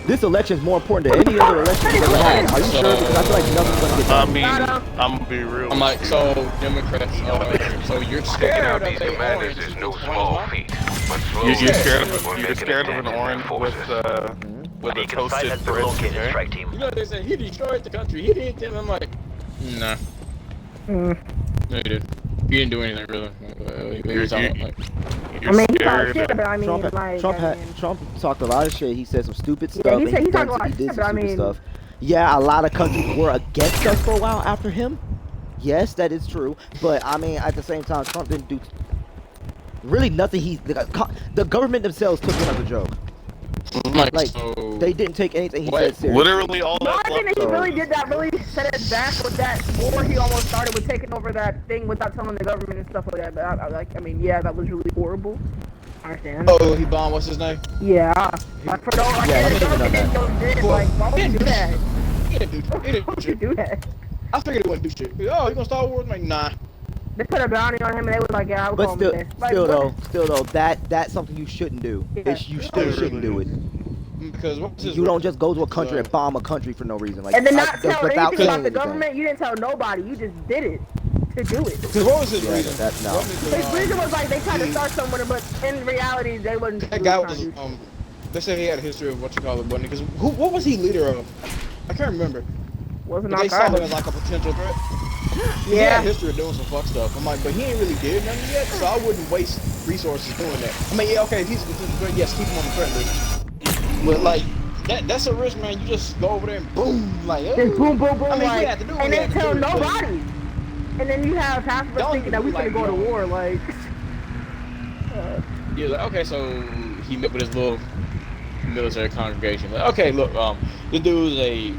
This election is more important than any other election we've ever had. Are you sure? Because I feel like nothing's gonna get I done. mean, I'm gonna be real. I'm like, so Democrats, so you're scared of these the commanders orange? is no small feat, but You're slowly scared of an orange with a toasted bread. Okay? You know, they said he destroyed the country. He did them. I'm like, nah. No, he did. He didn't do anything really. What are you talking about? Like, I mean, he talked scared. shit, but I mean, Trump, like, Trump talked a lot of shit. He said some stupid stuff. Yeah, he and said- he talked a thinks lot of he did shit, some but I stupid mean- stuff. Yeah, a lot of countries were against us for a while after him. Yes, that is true. But I mean, at the same time, Trump didn't do really nothing. The government themselves took him as a joke. Like so they didn't take anything he What? said seriously. Literally all No, that. I think that he really did that, really set it back with that war he almost started with taking over that thing without telling the government and stuff like that. But I mean, yeah, that was really horrible. I understand. Oh, he bombed. What's his name? Yeah. Like, for those, like, Yeah, the he didn't know government that. didn't go did, like, why would you do that? He didn't do. He Why didn't do would you shit. do that? I figured he wouldn't do shit. Oh, you gonna start war? I'm like, nah. They put a bounty on him and they was like, yeah, I would But call him this. Like, still what? though, that's something you shouldn't do. Yeah. You still shouldn't do it. Because what was his You don't just go to a country uh, and bomb a country for no reason. Like, And then not tell without anything about saying the anything. government. You didn't tell nobody. You just did it to do it. Because what was his Yeah, reason? that- no. What was his, His reason was like they tried to start somewhere, but in reality they wasn't. that really guy trying was to do they said he had a history of what you call it, wasn't he? Because what was he leader of? I can't remember. wasn't But they saw him as Al-Qaeda. like a potential threat. He Yeah. had a history of doing some fuck stuff. I'm like, but he ain't really did nothing yet, so I wouldn't waste resources doing that. I mean, yeah, okay, if he's a potential threat, yes, keep him on the threat list. But like, that's a risk, man. You just go over there and boom, like, Just boom, boom, boom, I mean, we like, had to do what and we they had to tell do, but- nobody. And then you have half of us Don't thinking that we do finna like go to no. war, like. He was like, okay, so he met with his little military congregation. Like, okay, look, this dude's a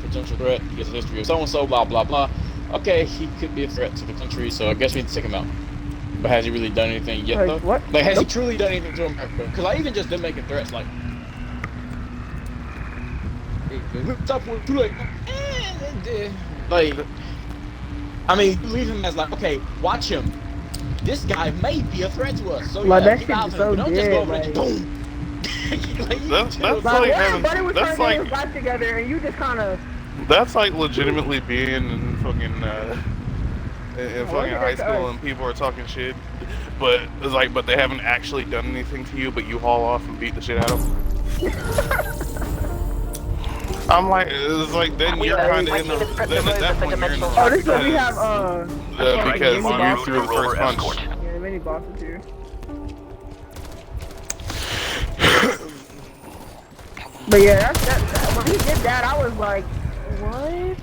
potential threat. He has a history of so and so, blah blah blah. Okay, he could be a threat to the country, so I guess we need to take him out. But has he really done anything yet, Like, though? what? Like, has Nope. he truly done anything to America? Because I even just them making threats, like, stuff with too late. Like, I mean, you leave him as like, okay, watch him. This guy may be a threat to us. So Like, yeah, that keep shit out is of him. so But don't just go over dead, and like- boom. Like, you That's chill. like Like, having. everybody was That's trying to like. get his life together, and you just kind of. That's like legitimately being in fucking in look fucking at high this school guy. and people are talking shit, but it's like, but they haven't actually done anything to you, but you haul off and beat the shit out of them. I'm like, it's like then you're kind of in the. Then at that point you're in the. Oh, this is what we have. Because mini you bosses. threw the first punch. Yeah, mini bosses here. But yeah, that when he did that, I was like, what?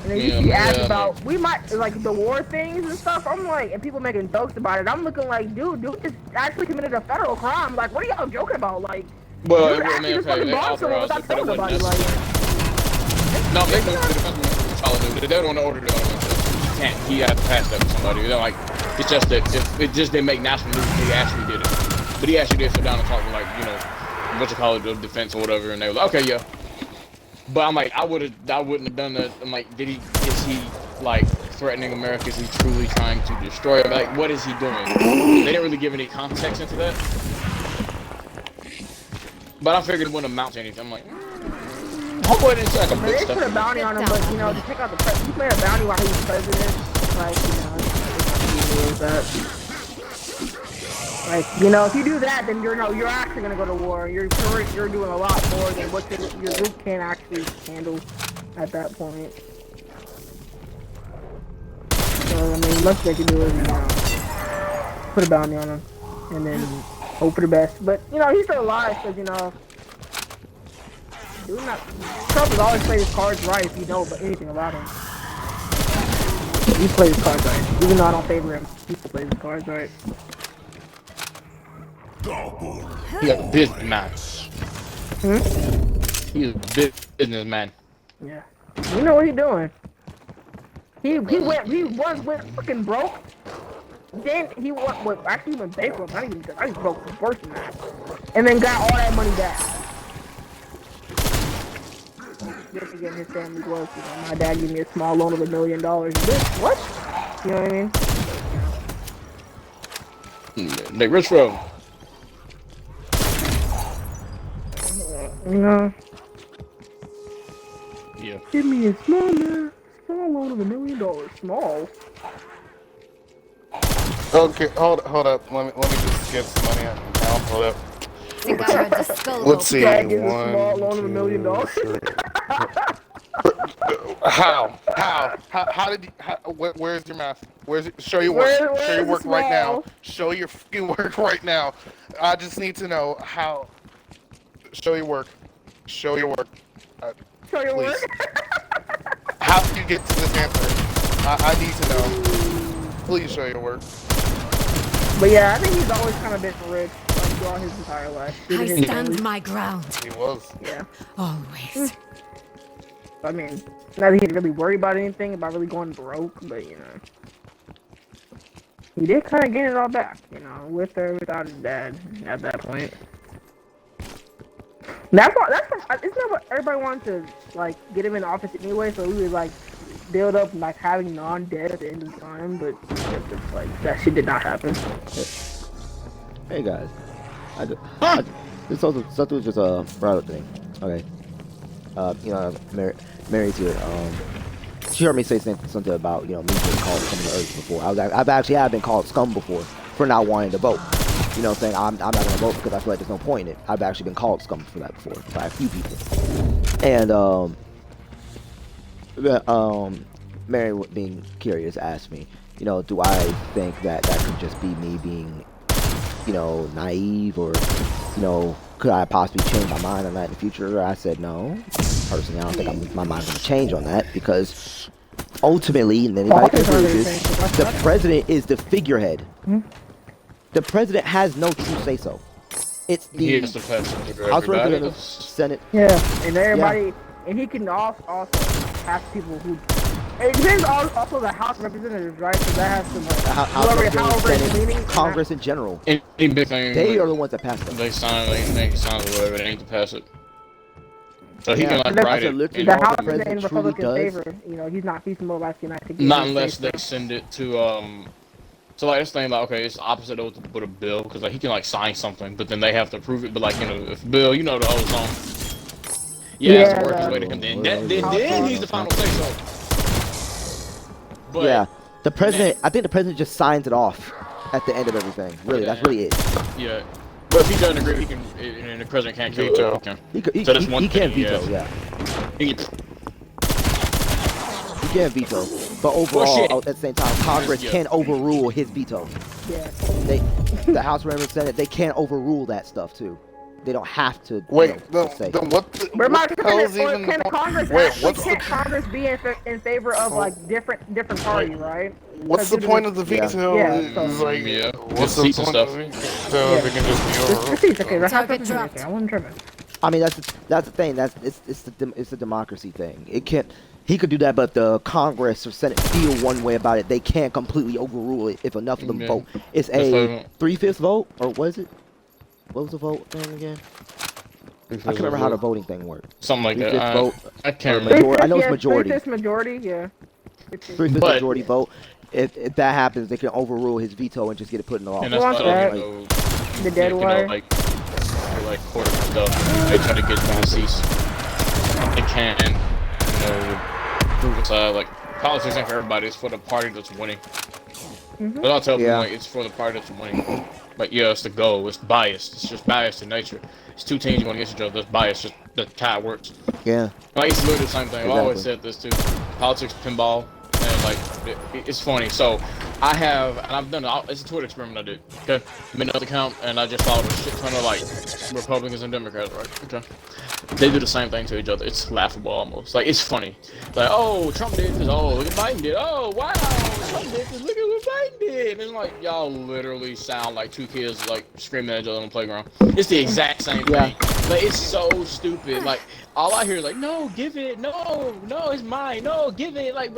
And then you Yeah, see ads yeah, about we might like the war things and stuff. I'm like, and people making jokes about it. I'm looking like, dude just actually committed a federal crime. Like, what are y'all joking about? Like, Well, dude I actually mean, just okay, fucking they bombed someone authorized without it, but it telling wasn't nobody. Like, necessary. No, they moved to the country. They don't want to order the other one. Can't. He had to pass that to somebody. They're like, it's just that it just didn't make national news. He actually did it, but he actually did sit down and talk with, like, you know, what you call it, the defense or whatever, and they were like, okay, yeah. But I'm like, I wouldn't have done that. I'm like, is he like threatening America? Is he truly trying to destroy it? Like, what is he doing? They didn't really give any context into that. But I figured it wouldn't amount to anything. I'm like, hopefully it's like a but big they put a stuff. bounty on him, but you know, to take out the president, he played a bounty while he was president. Like, you know, it's that. Like, you know, if you do that, then you're actually gonna go to war. You're doing a lot more than what your group can actually handle at that point. So I mean, let's make it do it. You know, put a bounty on him, and then hope for the best. But you know, he's still alive because you know, Trump has always played his cards right. If you know anything about him, he plays his cards right. Even though I don't favor him, he still plays his cards right. He's a businessman. He's a businessman. Yeah, you know what he's doing. He once went fucking broke. Then he actually went bankrupt. I even broke worse than that. And then got all that money back. Just to get his family close. You know, my dad gave me a small loan of $1 million. Bitch, what? You know what I mean? Like, rich bro. You know, Yeah. give me a small loan of $1 million. Small. Okay, hold up. Let me just get some money out now. Hold up. Think I heard the skull. Let's see. Dad gives a One, small loan of $1 million. How did you? Where's your math? Show your work. Show your where's work the right now. small? Show your fucking work right now. I just need to know how. Show your work. Show your work. Show your Please. work. How did you get to this answer? I need to know. Please show your work. But yeah, I think he's always kind of been rich like, throughout his entire life. I Even his stand family. my ground. He was. Yeah. Always. I mean, not that he didn't really worry about anything, about really going broke, but you know. He did kind of gain it all back, you know, with or without his dad at that point. It's not what everybody wanted to, like, get him in office anyway, so we would, like, build up, like, having non-debt at the end of the time, but, like, that shit did not happen. Hey guys, This also something was just a brother thing. Okay. Mary's here. She heard me say something about me being called scum of the earth before. I've actually been called scum before for not wanting to vote. You know what I'm saying? I'm not gonna vote because I feel like there's no point in it. I've actually been called scum for that before by a few people. And Mary, being curious, asked me, do I think that could just be me being, naive, or, could I possibly change my mind on that in the future? I said no. Personally, I don't think my mind's going to change on that, because ultimately, and anybody can prove this, the president is the figurehead. The president has no true say-so. It's He the is the president for House of everybody Representatives, else. Senate. Yeah, and everybody, and he can also have people who. It depends also the House of Representatives, right? Because that has to like House of Representatives, Senate, Senate, Congress in general. Any big thing, They are the ones that pass them. they sign or whatever, they ain't to pass it. So he Yeah, can like that's write a it. literally the all the House is president in truly Republican does. favor. He's more likely not to get. Not his unless say they send it to So like this thing, like, okay, it's opposite of with a bill, because like he can like sign something, but then they have to approve it. But like if Bill, the whole song. Yeah, it's to work his way to him. Then he's the final say so. But Yeah, the president. I think the president just signs it off at the end of everything. Really, that's really it. yeah. But if he doesn't agree, he can, and the president can't kill Veto. it. He that's one can thing, veto. Yeah, He can- he can veto. But overall, shit. at the same time, Congress Yeah. can overrule his veto. Yeah. The House of Representatives, Senate, they can overrule that stuff too. They don't have to. Wait, to say. then what the But what the hell is even can the point? Congress Wait, actually, what's can't the Congress be in favor of like different parties, right? what's the point of the Yeah. veto? Yeah, It's so- like, Yeah. what's the Seats and point of stuff. the veto? They can just be Just overruled. seats, okay. That's Target not dropped. I wasn't tripping. I mean, that's the thing. It's the democracy thing. It can't. He could do that, but the Congress or Senate feel one way about it. They can't completely overrule it if enough of them Yeah. vote. It's That's a what I 3/5 vote, or what is it? What was the vote thing again? I can't remember how the voting thing worked. Something like 3/5 that. vote. I can't Or remember. I know it's majority. 3/5 majority, yeah. 3/5 But- majority vote. If that happens, they can overrule his veto and just get it put in law. And that's Watch why that. like, The dead wire. like court stuff. They try to get down seats. They can, like politics ain't for everybody. It's for the party that's winning. But I'll tell Yeah. them like it's for the party that's winning. Like yeah, it's the goal. It's biased. It's just biased in nature. It's two teams going against each other. That's biased. Just that's how it works. Yeah. Like it's literally the same thing. I've always Exactly. said this too. Politics, pinball, and like it's funny. So I have, and I've done it. It's a Twitter experiment I did. Okay, made another account, and I just followed a shit ton of like Republicans and Democrats. Right? Okay, they do the same thing to each other. It's laughable almost. Like it's funny. Like oh, Trump did this. Oh, look at Biden did. Oh wow, Trump did this. Look at what Biden did. And like y'all literally sound like two kids like screaming at each other on the playground. It's the exact same Yeah. thing. Like it's so stupid. Like all I hear is like, no, give it, no, it's mine, no, give it. Like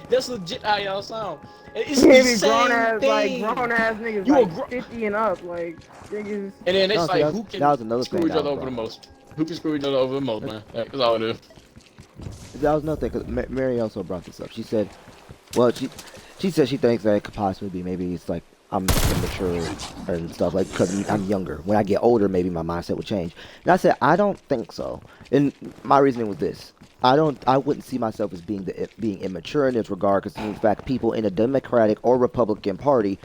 that's legit how y'all sound. It's the Maybe same grown ass thing. niggas You like a gr- 50 and up, like niggas. And then it's No, see, like, who that was another can screw thing each that other was over the wrong. most? Who can screw each other over the most, man? That's all it is. That was another thing, because Mary also brought this up. She said, well, she said she thinks that it could possibly be maybe it's like I'm immature and stuff, like because I'm younger. When I get older, maybe my mindset will change. And I said, I don't think so. And my reasoning was this. I wouldn't see myself as being immature in this regard, because in fact, people in the Democratic or Republican Party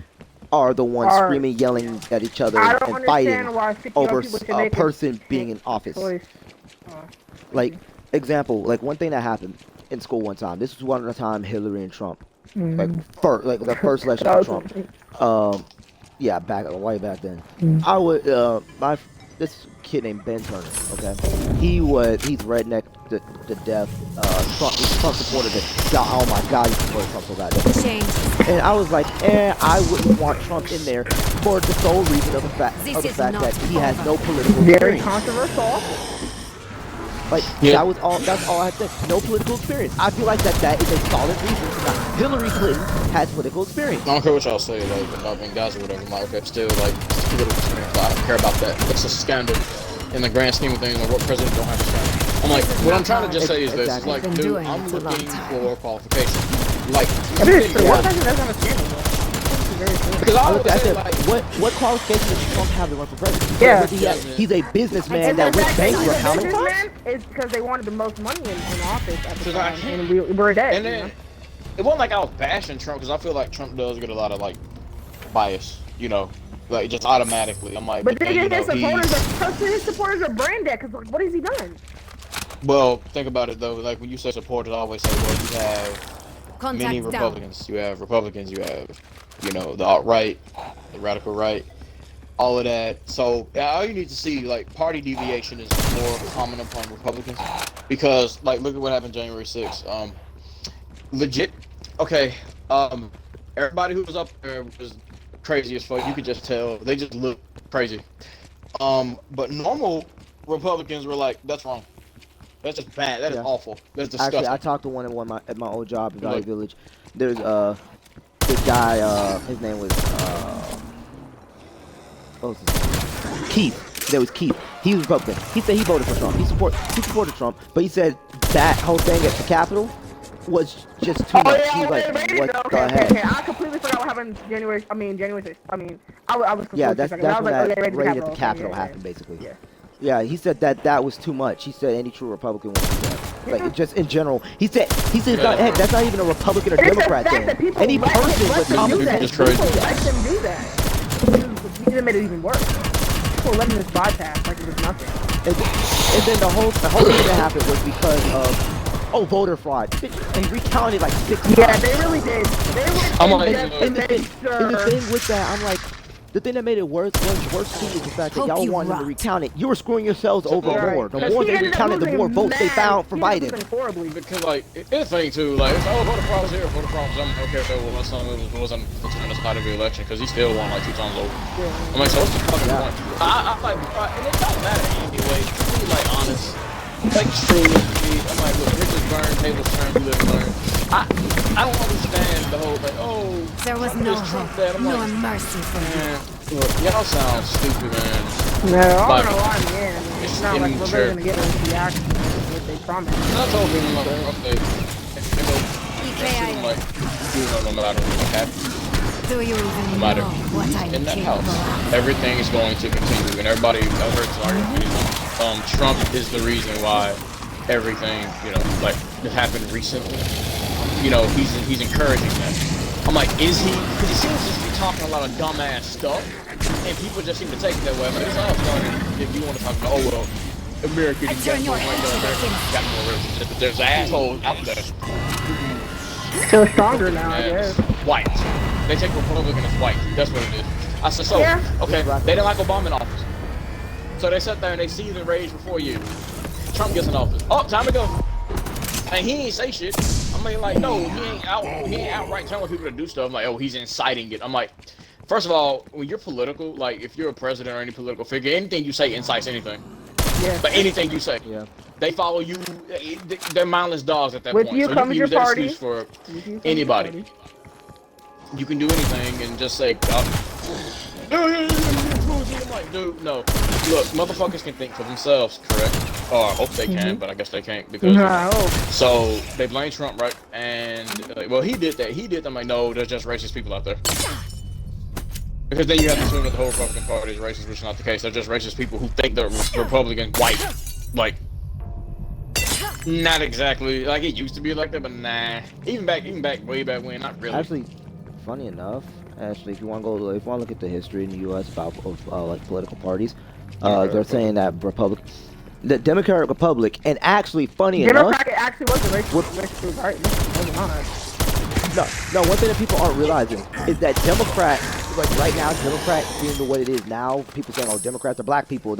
are the ones screaming, yelling at each other, I don't and fighting understand why 50 over people should a make person being in office. choice. Like, example, like one thing that happened in school one time. This was one of the time Hillary and Trump, like the first election of Trump. Yeah, way back then. I would this kid named Ben Turner. Okay, he's redneck to death. Trump supported it. Oh my God, he supported Trump so bad. Change. And I was like, I wouldn't want Trump in there for the sole reason of the fact This is not that he has no political Very experience. controversial. Like Yeah. that's all I had to say. No political experience. I feel like that is a solid reason. Now, Hillary Clinton has political experience. I don't care what y'all say, like about being guys or whatever. Like, okay, still, like, it's political experience. I don't care about that. It's a scandal in the grand scheme of things. Like, what president don't have a scandal? I'm like, what I'm trying to just say is this: it's like, Been dude, doing I'm it for a long looking time. for qualifications. Like, That is true. yeah, What president doesn't have a scandal, bro? very true. Because I always I say, said, like, what qualifications does Trump have to run for president? Yeah. He's a businessman And that the went fact that he's bankrupt. a How many times? businessman is because they wanted the most money in office at the 'Cause I time, can't- and we're dead. and then it wasn't like I was bashing Trump because I feel like Trump does get a lot of like bias, you know, like just automatically. I'm like, But then you his know, supporters are brain dead because what has he done? well, think about it though. Like when you say supporters, I always say, well, you have many Contact down. Republicans. You have Republicans. You have, you know, the alt-right, the radical right, all of that. So all you need to see, like, party deviation is more common upon Republicans because, like, look at what happened January 6th. Legit. Okay. Everybody who was up there was crazy as fuck. You could just tell. They just looked crazy. But normal Republicans were like, that's wrong. That's just bad. That is awful. That's disgusting. Actually, I talked to one at my old job in Valley Like- Village. There's this guy. His name was what was his name? Keith. There was Keith. He was Republican. He said he voted for Trump. He supported Trump, but he said that whole thing at the Capitol was just too much. He was like, what the heck? Okay. I completely forgot what happened January 6th. I mean, I was Yeah, completely that's second. I was when like, that okay, raid at the okay, Capitol yeah, happened, basically. Yeah. Yeah, he said that was too much. He said any true Republican would do that. Like, just in general. He said heck, that's not even a Republican or It's the Democrat fact thing. that people Any let person let would them do do that. that. It's crazy. People let them do that. He made it even worse. People letting this bypass like it was nothing. And then the whole thing that happened was because of voter fraud. They recounted like 6 times. Yeah, they really did. They went I'm in like, depth And to the make thing with that, I'm like, the thing that made it worse too is the fact that Hope y'all you wanted them to rot. recount it. You were screwing yourselves over Right. more. The Because more he they ended up recounted, the losing more votes they mad- found for he ended up Biden. losing horribly. Because like it's a thing too, like it's voter fraud was here, voter fraud was okay, well my son wasn't on the side of the election because he still won like 2 times over. I'm like, so what's the fucking point? I like, and it don't matter anyway. To be like honest, like truly, I'm like, look, bridges burn, tables turn, you live and learn. I don't understand the whole like, oh, There was Trump no this, Trump hope, that. I'm no like, mercy for you. man, look, y'all sound stupid, man. No, I Like, don't know why in the end. It's not like we're immature. really gonna get into the action of what they promised. And I told him like, okay, you know, I'm like, you know, no matter what happens. Do you even matter know what I'm in that capable house, of? everything is going to continue, and everybody I've heard Trump is the reason why everything, you know, like that happened recently. You know, he's encouraging that. I'm like, is he? Because he seems to be talking a lot of dumbass stuff, and people just seem to take it that way. I'm like, it's all starting. If you want to talk about, oh well, America I got turn more your money, head to the America king. got more resources, but there's assholes out there. Still stronger now, I As guess. white. They take Republican as white. That's what it is. I said, so, Yeah. okay, they didn't like Obama in office. So they sat there and they see the rage before you. Trump gets in office. Oh, time to go. And he ain't say shit. I mean, like, no, he ain't outright telling people to do stuff. I'm like, oh, he's inciting it. I'm like, first of all, when you're political, like, if you're a president or any political figure, anything you say incites anything. Yeah. But anything you say. Yeah. They follow you. They're mindless dogs at that With point. you So comes you can use your that party. excuse for You can come to the anybody. party. You can do anything and just say, I'm like, dude, no. Look, motherfuckers can think for themselves, correct? Or I hope they can, but I guess they can't because. Nah, oh. So they blame Trump, right? And well, he did that. He did. I'm like, no, there's just racist people out there. Because then you have to assume that the whole Republican Party is racist, which is not the case. They're just racist people who think they're Republican white. Like, not exactly. Like it used to be like that, but nah. Even back, way back when, not really. Actually, funny enough, if you want to look at the history in the U.S. of like political parties, they're saying that the Democratic Republic, and actually, funny enough, Democratic actually was a racist party. no, one thing that people aren't realizing is that like right now, Democrat being the way it is now, people saying, oh, Democrats are black people,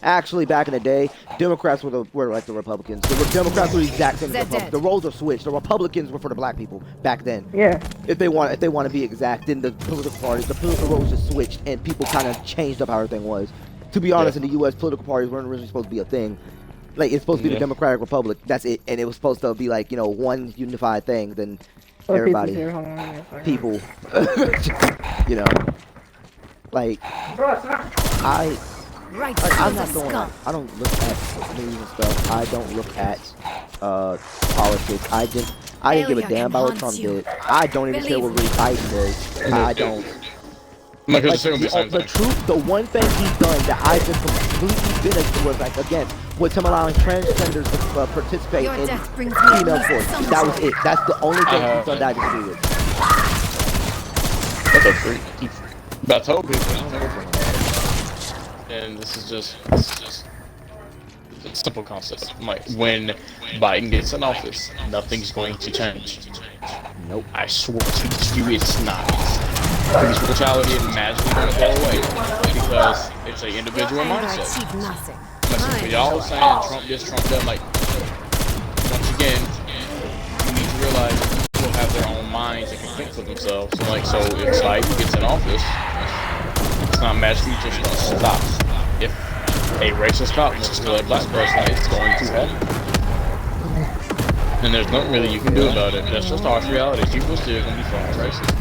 Actually, back in the day, Democrats were like the Republicans. The Democrats were the exact same as the Republicans. The roles are switched. The Republicans were for the black people back then. Yeah. If they want to be exact, then the political parties, the political roles just switched, and people kind of changed up how everything was. To be honest, in the U.S., political parties weren't originally supposed to be a thing. Like, it's supposed to be the Democratic Republic. That's it. And it was supposed to be like, you know, one unified thing. Then everybody, people, you know, like, I'm not going. I don't look at news and stuff. I don't look at politics. I didn't give a Failure damn can about what haunt Trump you. did. I don't even care what Believe Joe Biden did. I don't. Like, Like it's the same the thing. truth, the one thing he's done that I just completely been was like against was him allowing transgenders to participate Your in death brings me female peace sports. some That was joy. it. That's the only thing he's done that I disagree with. That's a freak. But I told people, and this is just a simple concept. Like, when Biden gets in office, nothing's going to change. Nope. I swear to you, it's not. Police brutality is magically going to go away because it's an individual Your anger mindset. achieved nothing. Listen, Mine for y'all will saying pass. Trump this, Trump that, like, once again, you need to realize that people have their own minds and can think for themselves. So, like, so if Biden gets in office, it's not magically just going to stop. If a racist cop wants to kill a black person, it's going to happen. And there's nothing really you can do about it. That's just harsh reality. People still gonna be fucking racist.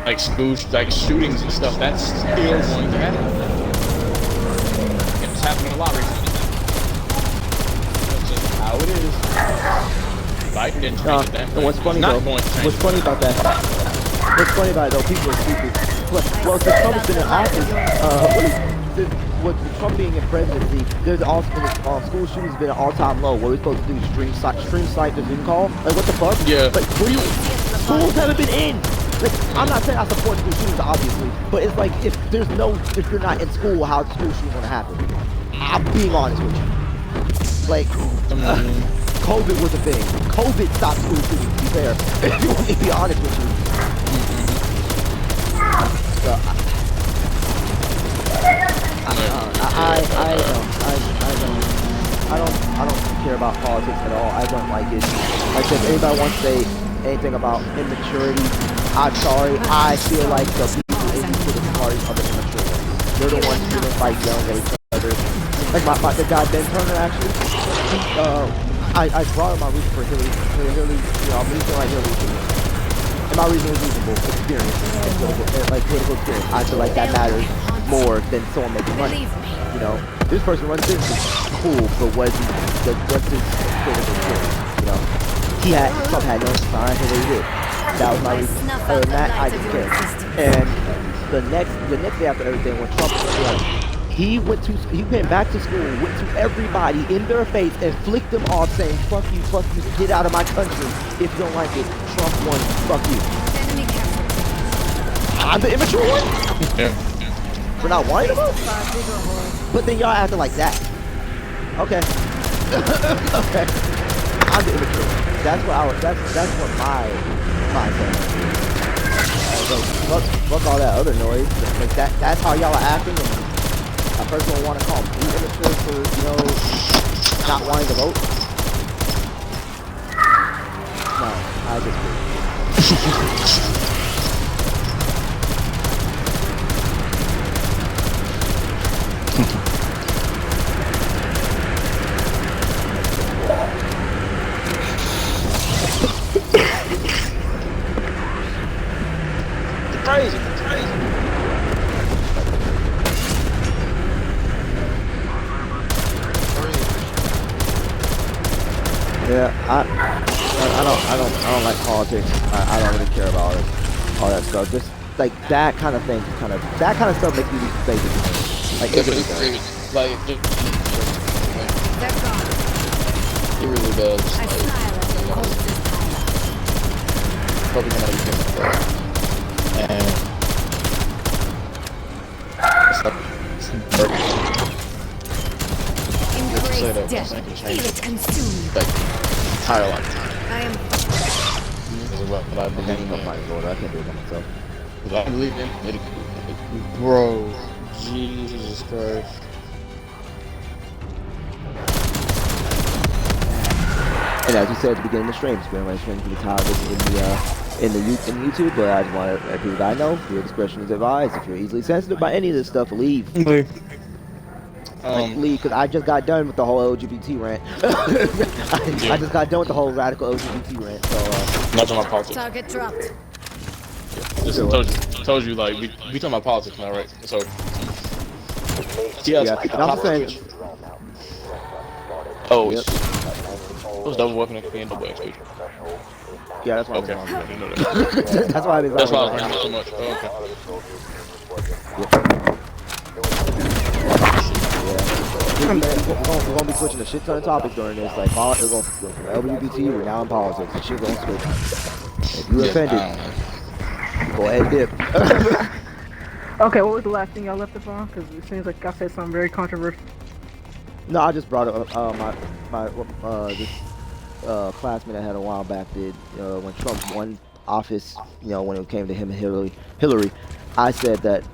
Like schools, like shootings and stuff, that's still going to happen. It's happening a lot recently. That's just how it is. Biden didn't change it then. And what's funny Not though? going to change What's it. funny about that? What's funny about it though? People are stupid. Well, since Trump has been in office, with Trump being in presidency, there's also school shootings been an all-time low. What are we supposed to do? Stream site the Zoom call? Like what the fuck? Yeah. Like what do you? Schools haven't been in. Like I'm not saying I support school shootings, obviously, but it's like if you're not in school, how's the school shooting gonna happen? I'm being honest with you. Like COVID was a thing. COVID stopped school shootings. To be fair, if you want me to be honest with you. So, I don't care about politics at all. I don't like it. Like if anybody wants to say anything about immaturity, I'm sorry. I feel like the people in political parties are the immature ones. They're the ones who fight yelling at each other. Like the guy Ben Turner actually. I brought him my reason for Hillary. I'm reasoning like Hillary. And my reason is reasonable experience and political experience. I feel like that matters more than someone making money. You know, this person runs business, cool, but what's his political experience? You know, Trump had no sign of what he did. That was my reason. Other than that, I didn't care. And the next day after everything, when Trump he went back to school, went to everybody in their face and flicked them off saying, fuck you, get out of my country if you don't like it. Trump won, fuck you. Enemy captured. I'm the immature one? Yeah. For not wanting them? But then y'all acting like that. Okay. Okay. I'm the immature one. That's what my mindset is. Fuck all that other noise. Like that's how y'all are acting. A person will want to call me immature for, not wanting to vote. No, I disagree. Crazy. Yeah, I don't like politics. I don't really care about it, all that stuff. Just like that kind of thing, that kind of stuff makes me lose faith in it. Like Yeah, it but really it's does. crazy. Like, They're gone. it really does. I Like, smile as the corpses pile up. probably gonna be different though. And it's like say that, Embrace death. I think it's Feel it consume. like entire lifetime. I am Is what I I can't believe even in. find his order. I can't do it by myself. What I believe in. Bro, Jesus Christ. And as we said at the beginning of the stream, we're going to be tired of in YouTube, but I just want to let people I know, your discretion is advised. If you're easily sensitive by any of this stuff, leave. Leave, because I just got done with the whole LGBT rant. I just got done with the whole radical LGBT rant, so, Not talking about politics. target dropped. Just told you, like, we talking about politics now, right? So, yeah. And I'm just saying, oh, yep. What's double weapon and can double XP? Yeah, that's why. Okay. I that's why I didn't. That's why I was thinking so much. Oh, okay. We're gonna be switching a shit ton of topics during this. Like, we're going to go from LGBT. We're now in politics. The shit gonna switch. If you're offended, go ahead and dip. Okay, what was the last thing y'all left us on? Because it seems like I said something very controversial. No, I just brought up this classmate I had a while back did when Trump won office. When it came to him and Hillary, I said that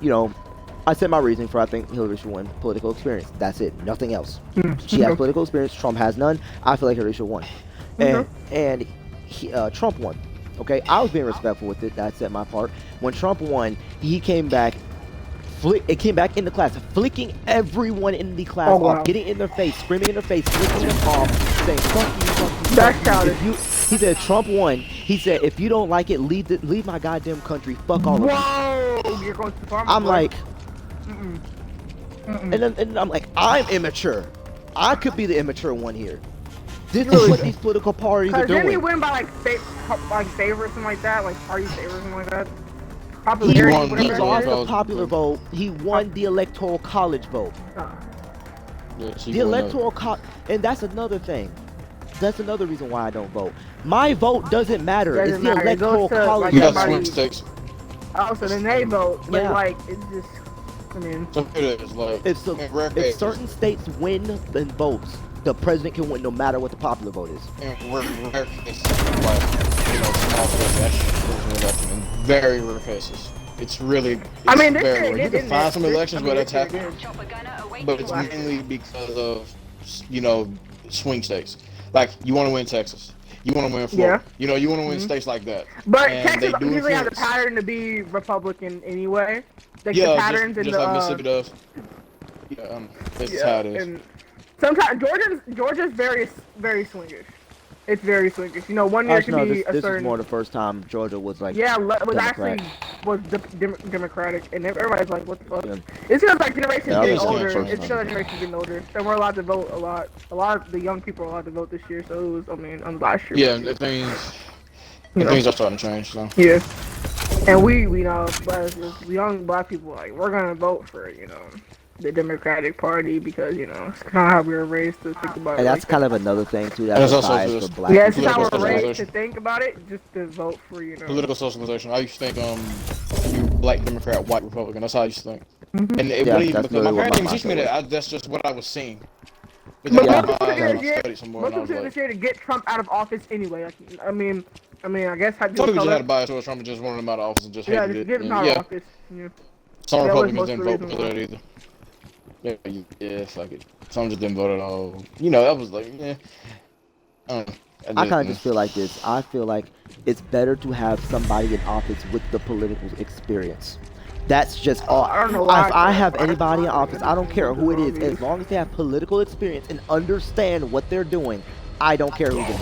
I said my reasoning for I think Hillary should win political experience. That's it, nothing else. She has political experience. Trump has none. I feel like Hillary should win, and Trump won. Okay, I was being respectful with it. I said my part. When Trump won, he came back. It came back in the class, flicking everyone in the class off, getting in their face, screaming in their face, flicking them off, saying "fuck you, fuck you." That's childish. He said Trump won. He said if you don't like it, leave my goddamn country. Fuck all of you. Whoa, you're going too far. I'm like, And then I'm like, I'm immature. I could be the immature one here. This is what these political parties are doing. Didn't he win by like favor or something like that, like party favor or something like that? He won lost the popular vote. He won the electoral college vote. The electoral college, and that's another thing. That's another reason why I don't vote. My vote doesn't matter. It's the electoral college. You got swing states. Oh, so then they vote, but like it's just, I mean, if certain states win and votes, the president can win no matter what the popular vote is. In rare cases, like small states, in very rare cases. It's really. I mean, very rare. You can find some elections where that's happened, but it's mainly because of swing states. Like you want to win Texas, you want to win Florida, you want to win states like that. But Texas usually has a pattern to be Republican anyway. Like the patterns just like Mississippi does. Yeah, that's how it is. And sometimes Georgia's very swingish. It's very swingish. 1 year can be a certain. This is more the first time Georgia was like. Yeah, was actually Democratic, and everybody's like, "What the fuck?" Yeah. It's because like generations getting older. It's because generations getting older, so we're allowed to vote a lot. A lot of the young people are allowed to vote this year, so it was. I mean, on last year. Yeah, things are starting to change. So. Yeah, and we know, but as young black people, like we're gonna vote for the Democratic Party because it's kind of how we were raised to think about it. And that's kind of another thing too. That's also for black. Yeah, it's how we're raised to think about it, just to vote for political socialization. I used to think you black Democrat, white Republican. That's how I used to think. And it Yeah, wouldn't even that's because my really what parents my teach me mindset that. That's just what I was seeing. But most people this year to get Trump out of office anyway. Like, I mean, I guess some people just had a bias towards Trump and just wanted him out of office and just hated it. Get him out of office. Yeah. Some Republicans didn't vote for that either. Yeah, fuck it. Some just didn't vote at all. That was like, I kind of just feel like this. I feel like it's better to have somebody in office with the political experience. That's just all. I don't know If I have anybody in office, I don't care who it is, as long as they have political experience and understand what they're doing, I don't care who it is.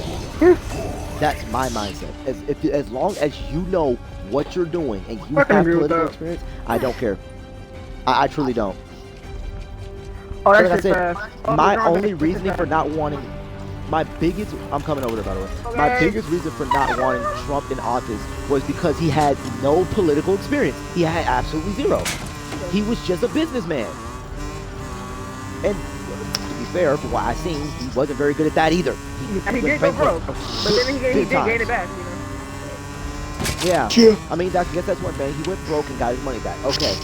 That's my mindset. As long as you know what you're doing and you have political experience, I don't care. I truly don't. Oh, that's like I said, fast. my only reasoning for not wanting, I'm coming over there by the way. Okay. My biggest reason for not wanting Trump in office was because he had no political experience. He had absolutely zero. He was just a businessman. And to be fair, from what I've seen, he wasn't very good at that either. He did go broke, but then he did gain it back, Yeah. I mean, I guess that's one thing. He went broke and got his money back. Okay.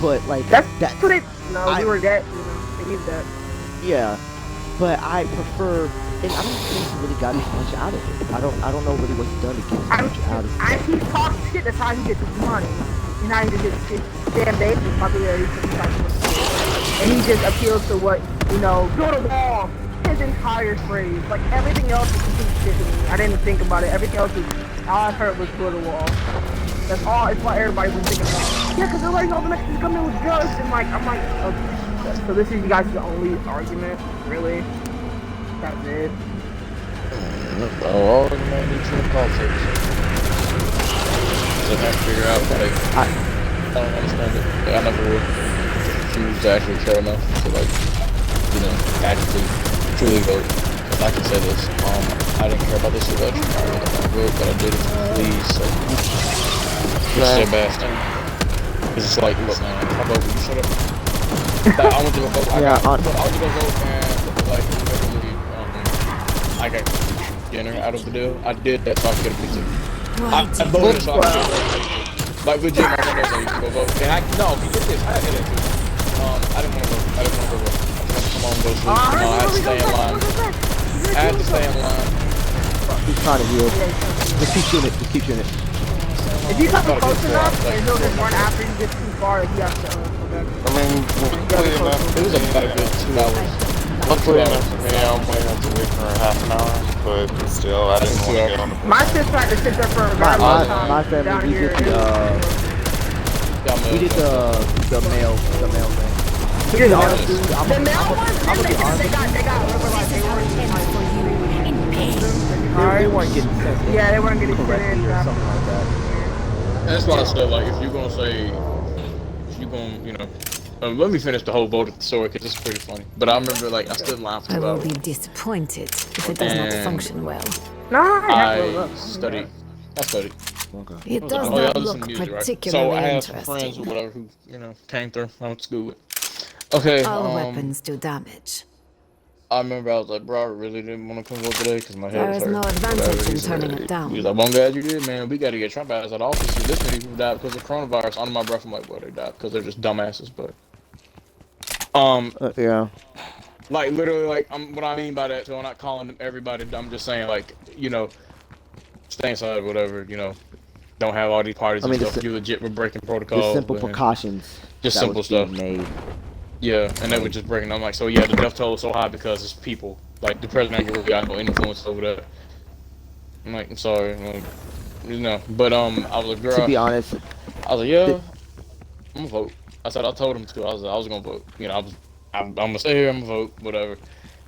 But like that's what they. No, we were dead. They need that. Yeah, but I prefer, and I don't think he really got as much out of it. I don't know really what he's done to get as much out of it. He talks shit. That's how he gets his money. And how he gets his fan base and popularity. And he just appeals to what build a wall. His entire phrase, like everything else is complete shit to me. I didn't think about it. Everything else all I heard was build a wall. That's all. It's what everybody was thinking about. Yeah, because they're like, all the Mexicans come in with drugs, and like, I'm like, okay. So this is you guys' only argument, really? That's it. All the man needs to politics. They have to figure out. Like, I don't understand it. Like, I never would choose to actually care enough to actually truly vote. Like I said, this I didn't care about this election. I really don't vote, but I did it to please. So, which is a bad thing. Cause it's like, look, man, I vote. You shut up. Like, I went to go vote. I went to go vote, and like, literally, I got dinner out of the deal. I did that so I could get a pizza. I voted so I could get a pizza. Like legit, my friend knows I used to go vote. And get this, I did that too. I didn't want to vote. I didn't want to go vote. I just wanted to come home and go to sleep. I had to stay in line. I had to stay in line. He's trying to heal. Just keep shooting it. Just keep shooting it. If you come close enough, and he'll just run after you get too far, if you have to. I mean, luckily enough, It was about a good 2 hours. luckily enough for me, I only have to wait for half an hour, but still, I didn't want to get on the My sis tried to sit there for a very long time. My family, we did the mail thing. The mail ones, they got This is how it ends for you. In pain. They weren't getting sent. Yeah, they weren't getting correctly or something like that. And that's why I said, like, if you're gonna say, if you're gonna, you know, let me finish the whole vote story because it's pretty funny. But I remember, like, I stood in line for I 2 will hours. be disappointed if it does not function well. No, I studied. Okay. It does Oh, yeah, not I look listen to music, right? particularly So I have some friends or interesting. whatever who, you know, came through. I went to school with. Okay. All weapons do damage. I remember I was like, bro, I really didn't want to come vote today because my head There was is hurt. no advantage Whatever. in He said- turning it down. He was like, well, I'm glad you did, man. We got to get Trump out of office. You listen to people who died because of coronavirus. Under my breath, I'm like, well, they died because they're just dumbasses. But, Yeah. like, literally, like, what I mean by that, so I'm not calling everybody dumb. I'm just saying, like, you know, stay inside, whatever, you know. Don't have all these parties I mean, and stuff. You legit were breaking protocol. The simple and precautions. Just that simple was being stuff. made. Yeah, and they were just breaking. I'm like, so yeah, the death toll is so high because it's people. Like the president really got no influence over that. I'm like, I'm sorry, like, you know. But I was like, girl. To be honest, I was like, yeah, I'm gonna vote. I told him to. I was gonna vote. You know, I'm gonna stay here. I'm gonna vote, whatever.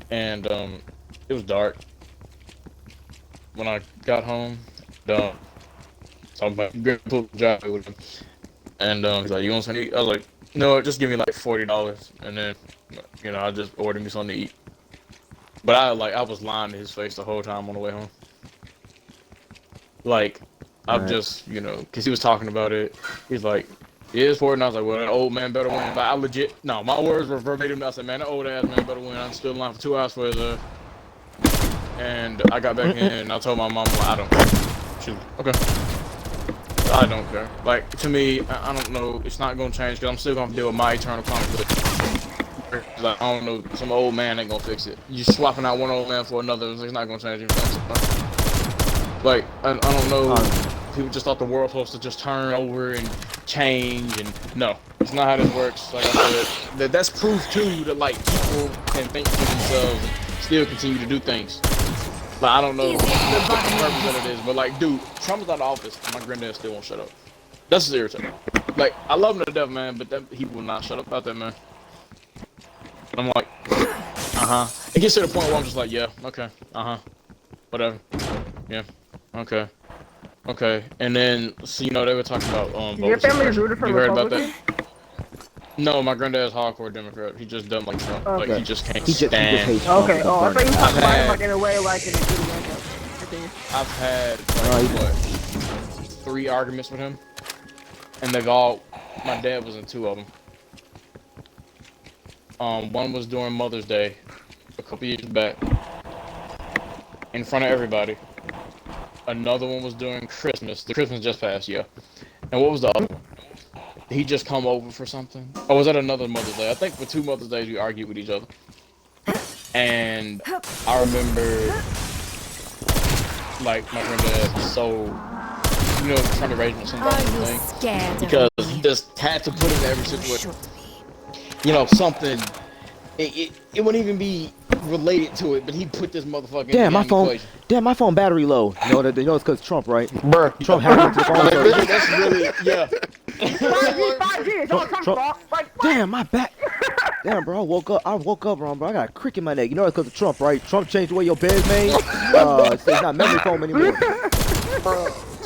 And it was dark when I got home. So I'm like, pull the driveway with him, and he's like, you want something to eat? I was like, no, just give me like $40, and then, you know, I just ordered me something to eat. But I was lying to his face the whole time on the way home. Like, I'm just, you know, because he was talking about it. He's like, yeah, it's $40. I was like, well, that old man better win. But I legit, no, my words were verbatim. I said, man, that old ass man better win. I'm still in line for 2 hours for his, and I got back in, and I told my mom, well, I don't care. She's like, okay. I don't care. Like, to me, I don't know. It's not going to change because I'm still going to deal with my eternal conflict. Like, I don't know. Some old man ain't going to fix it. You swapping out one old man for another, it's not going to change anything. Like, I don't know. People just thought the world was supposed to just turn over and change, and no. It's not how this works. Like I said, that's proof, too, that, like, people can think for themselves and still continue to do things. Like, I don't know what the purpose of it is, but like, dude, Trump is out of office, and my granddad still won't shut up. That's just irritating. Like, I love him to death, man, but he will not shut up about that, man. And I'm like, It gets to the point where I'm just like, yeah, okay, whatever, yeah, okay. And then, so, you know, they were talking about Your family is rooted for you heard about Republicans? that? No, my granddad's hardcore Democrat. He just doesn't like Trump. Okay. Like, he just can't he just stand. hates Trump. Okay, oh, I thought you talked about had- it like in a way like in a good way. I've had like, 3 arguments with him, and my dad was in 2 of them. One was during Mother's Day, a couple years back, in front of everybody. Another one was during Christmas. The Christmas just passed, yeah. And what was the other one? He just come over for something? Or was that another Mother's Day? I think for 2 Mother's Days we argued with each other. And I remember, like, my granddad was so, you know, trying to raise me some Are you thing. scared Because of he me? just had to put him in every situation. Should be. You know, something, it wouldn't even be related to it, but he put this motherfucker Damn, in my the phone. equation. Damn, my phone battery low. You know it's because Trump, right? Bruh. Trump hacked into the phone. service. That's really, yeah. 5G, it's all Trump's fault. Like, what? Damn, my back. Damn, bro, I woke up wrong, bro. I got a crick in my neck. You know it's because of Trump, right? Trump changed the way your bed's made. So it's not memory foam anymore.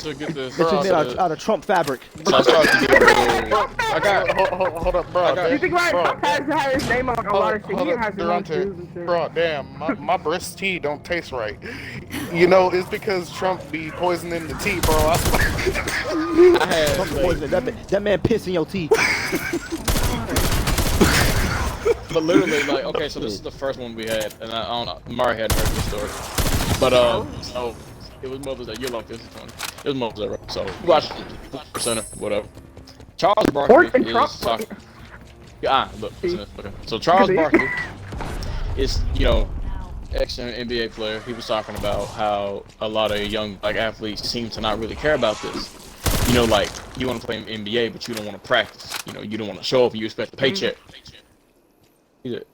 to get this. It's just made So out of Trump fabric. I started to get I got. Hold up, bro. I got- You think Ryan Trump has to have his name on a lot of shit? He Hold has up, his own shoes and Durante. shit. Bro, damn, my breast tea don't taste right. You know, it's because Trump be poisoning the tea, bro. I had. Trump Like, poisoning. That man piss in your tea. but literally, like, okay, so this is the first one we had, and I don't know. Mari hadn't heard this story, but so it was Mother's Day. You're like this is funny. It was Mother's Day, right? So we watched Center, whatever. Charles Barkley and is Trump. talking. Yeah, look. Okay. So Charles Barkley is, ex-NBA player. He was talking about how a lot of young athletes seem to not really care about this. Like you want to play in NBA, but you don't want to practice. You don't want to show up and you expect a paycheck. He said,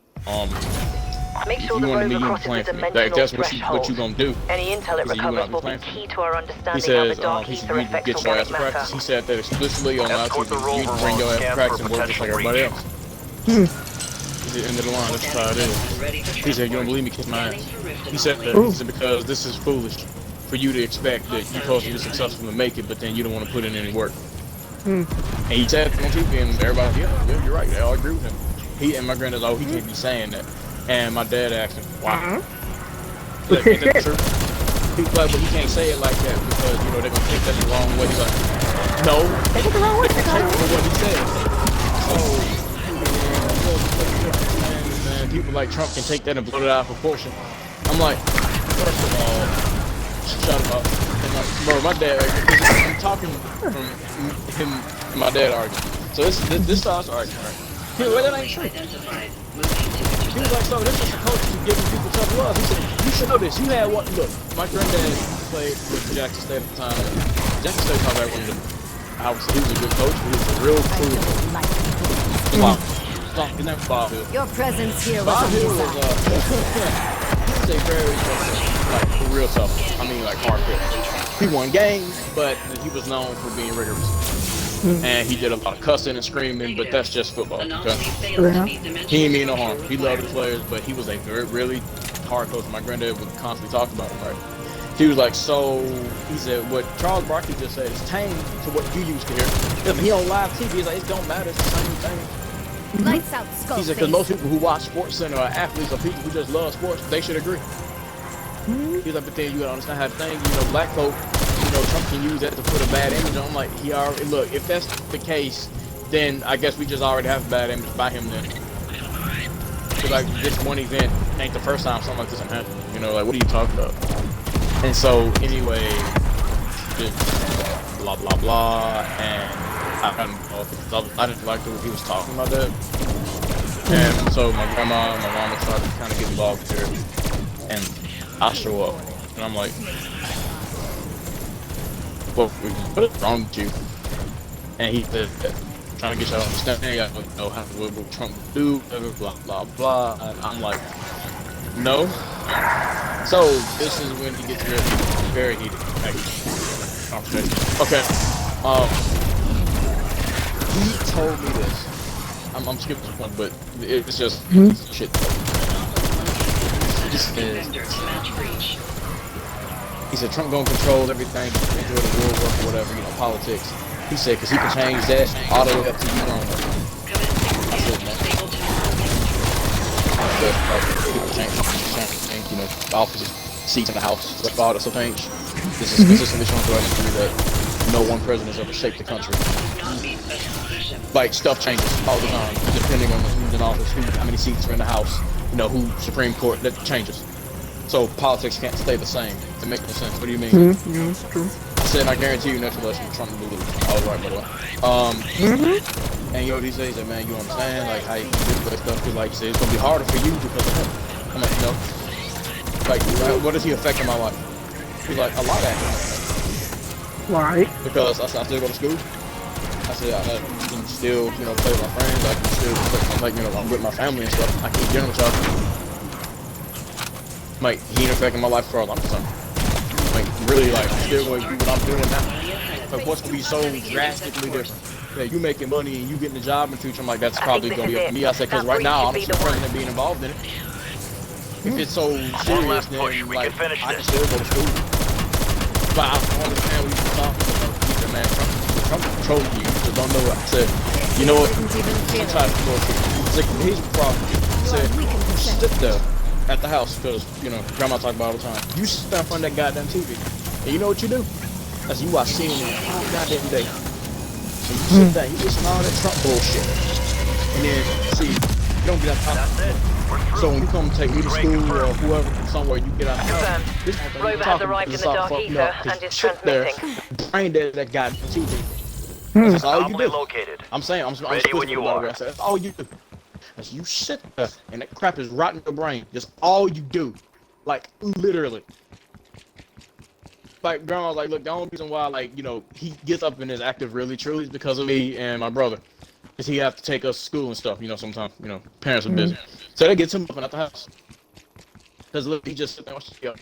Make if sure you the want me, rover you can crosses plan the for me. dimensional That's threshold. what you gonna do. Any intel it He said, you recovers gonna will be be playing for key to our He understanding says, how the dark he ether said, you affects get your ass organic to practice. matter. He said that explicitly on live Escort TV. the You rover bring your while ass to scanned practice for and work just like potential everybody breach. else. He said, end of the line, that's how it is. He said, you don't believe me, kiss my ass. He said that because this is foolish for you to expect that you're supposed to be successful and make it, but then you don't want to put in any work. And he said on TV, and everybody, yeah, you're right. They all agree with him. He and my granddad, he can't be saying that. And my dad asked him, why? Like, ain't that true? He's like, but he can't say it like that because, they're going to take that the wrong way. He's like, no. Take it the wrong way. Take it for what he said. So, man, people like Trump can take that and blow it out of proportion. I'm like, first of all, shut up. And like, bro, my dad, I'm talking from him and my dad arguing. So this starts arguing, right? Well, that ain't true. He was like, so this is the coach who's giving people tough love. He said, you should know this. You had one. Look, my granddad played with Jackson State at the time. Jackson State probably one of the. He was a good coach, but he was a real cool coach. Wow. His name was Bob Hill. Your presence here Bob was a Hill was disaster. he was a very for real tough. I mean, like hardcore. He won games, but he was known for being rigorous. And he did a lot of cussing and screaming, but that's just football. Okay? He didn't mean no harm. He loved his players, but he was a really hard coach. My granddad would constantly talk about him, right? He was like, so, he said, what Charles Barkley just said is tame to what you used to hear. If he on live TV, he's like, it don't matter, it's the same thing. Lights out, skull He said, because most people who watch Sports Center are athletes or people who just love sports, they should agree. He's like, but then you gotta understand how to think, black folk, Trump can use that to put a bad image on. I'm like, he already, look, if that's the case, then I guess we just already have a bad image by him then. Cause like, this one event ain't the first time something like this happened. Like, what are you talking about? And so, anyway, just blah, blah, blah, and I didn't like the way he was talking about that. And so my grandma and my mama started to kind of get involved here, and I show up, and I'm like, what is wrong with you? And he said, trying to get y'all to understand, I don't know what Trump would do, blah, blah, blah. And I'm like, no. So, this is when he gets very heated. Okay. He told me this. I'm skipping this one, but it's just shit. He said Trump gonna control everything, enjoy the war work or whatever, politics. He said because he can change that all the way up to you grown up. I said, man. People change, offices, seats in the House, all that change. This is consistently shown throughout history that no one president has ever shaped the country. Like, stuff changes all the time, depending on who's in office, how many seats are in the House, who Supreme Court, that changes. So politics can't stay the same. It makes no sense. What do you mean? Yeah, it's true. I said, I guarantee you next election, Trump will lose. I was right, by the way. And what he said, man, you understand, like, how you do this stuff, because, like you said, it's going to be harder for you because of him. I'm like, like, what does he affect in my life? He's like, a lot actually. Why? Because I still go to school. I said, I can still, play with my friends. I can still, I'm with my family and stuff. I keep dealing with y'all. Like, he ain't affecting my life for all I'm concerned. Like, really, like, still going to do what I'm doing now. Like, what's going to be so drastically different? Yeah, you making money and you getting a job in the future, I'm like, that's probably going to be up to me. I said, because right now, I don't see the president being involved in it. If it's so serious, then, like, I can still go to school. But I don't understand what you're talking about. said, man, Trump controls you. You just don't know it. I said, you know what? Didn't even feel it. Sometimes here's the problem. I said, We can you protect sit there at the house because, you know, grandma talk about all the time. You sit there in front of that goddamn TV. And you know what you do? That's you watch CNN all goddamn day. So you sit there, you listen to all that Trump bullshit. And then, see, you don't get out of That's it. We're through. so when you come take me to Great school confirmed. or whoever, somewhere you get out of Confirmed. this one thing Rover you has talking arrived about, in the it's all dark fucked ether up, 'cause and is sit there, transmitting. brain dead that goddamn TV. That's all you Anomaly do. located. I'm saying, I'm Ready speaking when you by the way. are. I said, that's all you do. That's you sit there and that crap is rotting your brain. Just all you do. Like, literally. Like, grandma was like, look, the only reason why, like, you know, he gets up and is active really, truly is because of me and my brother. Because he have to take us to school and stuff, you know, sometimes, you know, parents are busy. So that gets him up and out the house. Because look, he just sit there and watch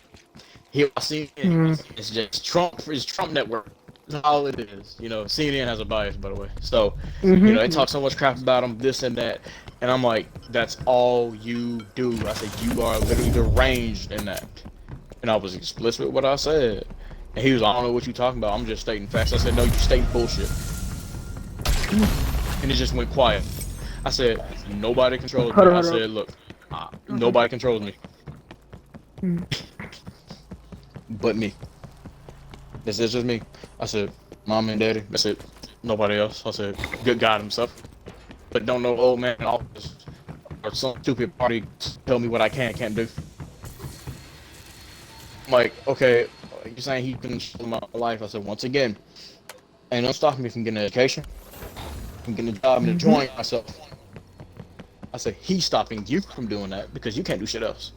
he I see it's just Trump network. That's all it is. You know, CNN has a bias, by the way. So, you know, they talk so much crap about him, this and that. And I'm like, that's all you do. I said, you are literally deranged in that. And I was explicit with what I said. And he was, I don't know what you're talking about. I'm just stating facts. I said, no, you stating bullshit. And it just went quiet. I said, nobody controls me. I said, look, nobody controls me. But me. This is just me. I said, mom and daddy. That's it. Nobody else. I said, good God himself. But don't know old man in office or some stupid party tell me what I can't do. I'm like, okay, you're saying he can control my life. I said, once again, ain't no stopping me from getting an education, from getting a job and enjoying myself. I said, he's stopping you from doing that because you can't do shit else.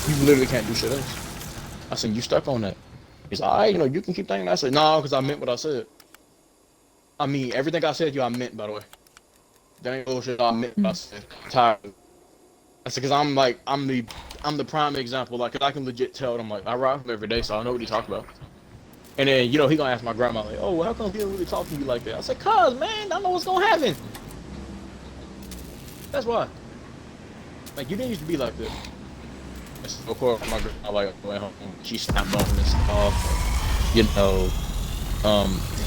You literally can't do shit else. I said, you stuck on that. He's like, alright, you know, you can keep thinking that. I said, no, because I meant what I said. I mean, everything I said, I meant, by the way. That ain't bullshit. I meant what I said. I'm tired of it. I said, because I'm like, I'm the prime example. Like, 'cause I can legit tell them, like, I ride him every day, so I know what he talks about. And then, you know, he gonna ask my grandma, like, oh, well, how come he don't really talk to you like that? I said, cuz, man, I know what's gonna happen. That's why. Like, you didn't used to be like this. Of course, my grandma, like, went home, she snapped off and stuff. You know,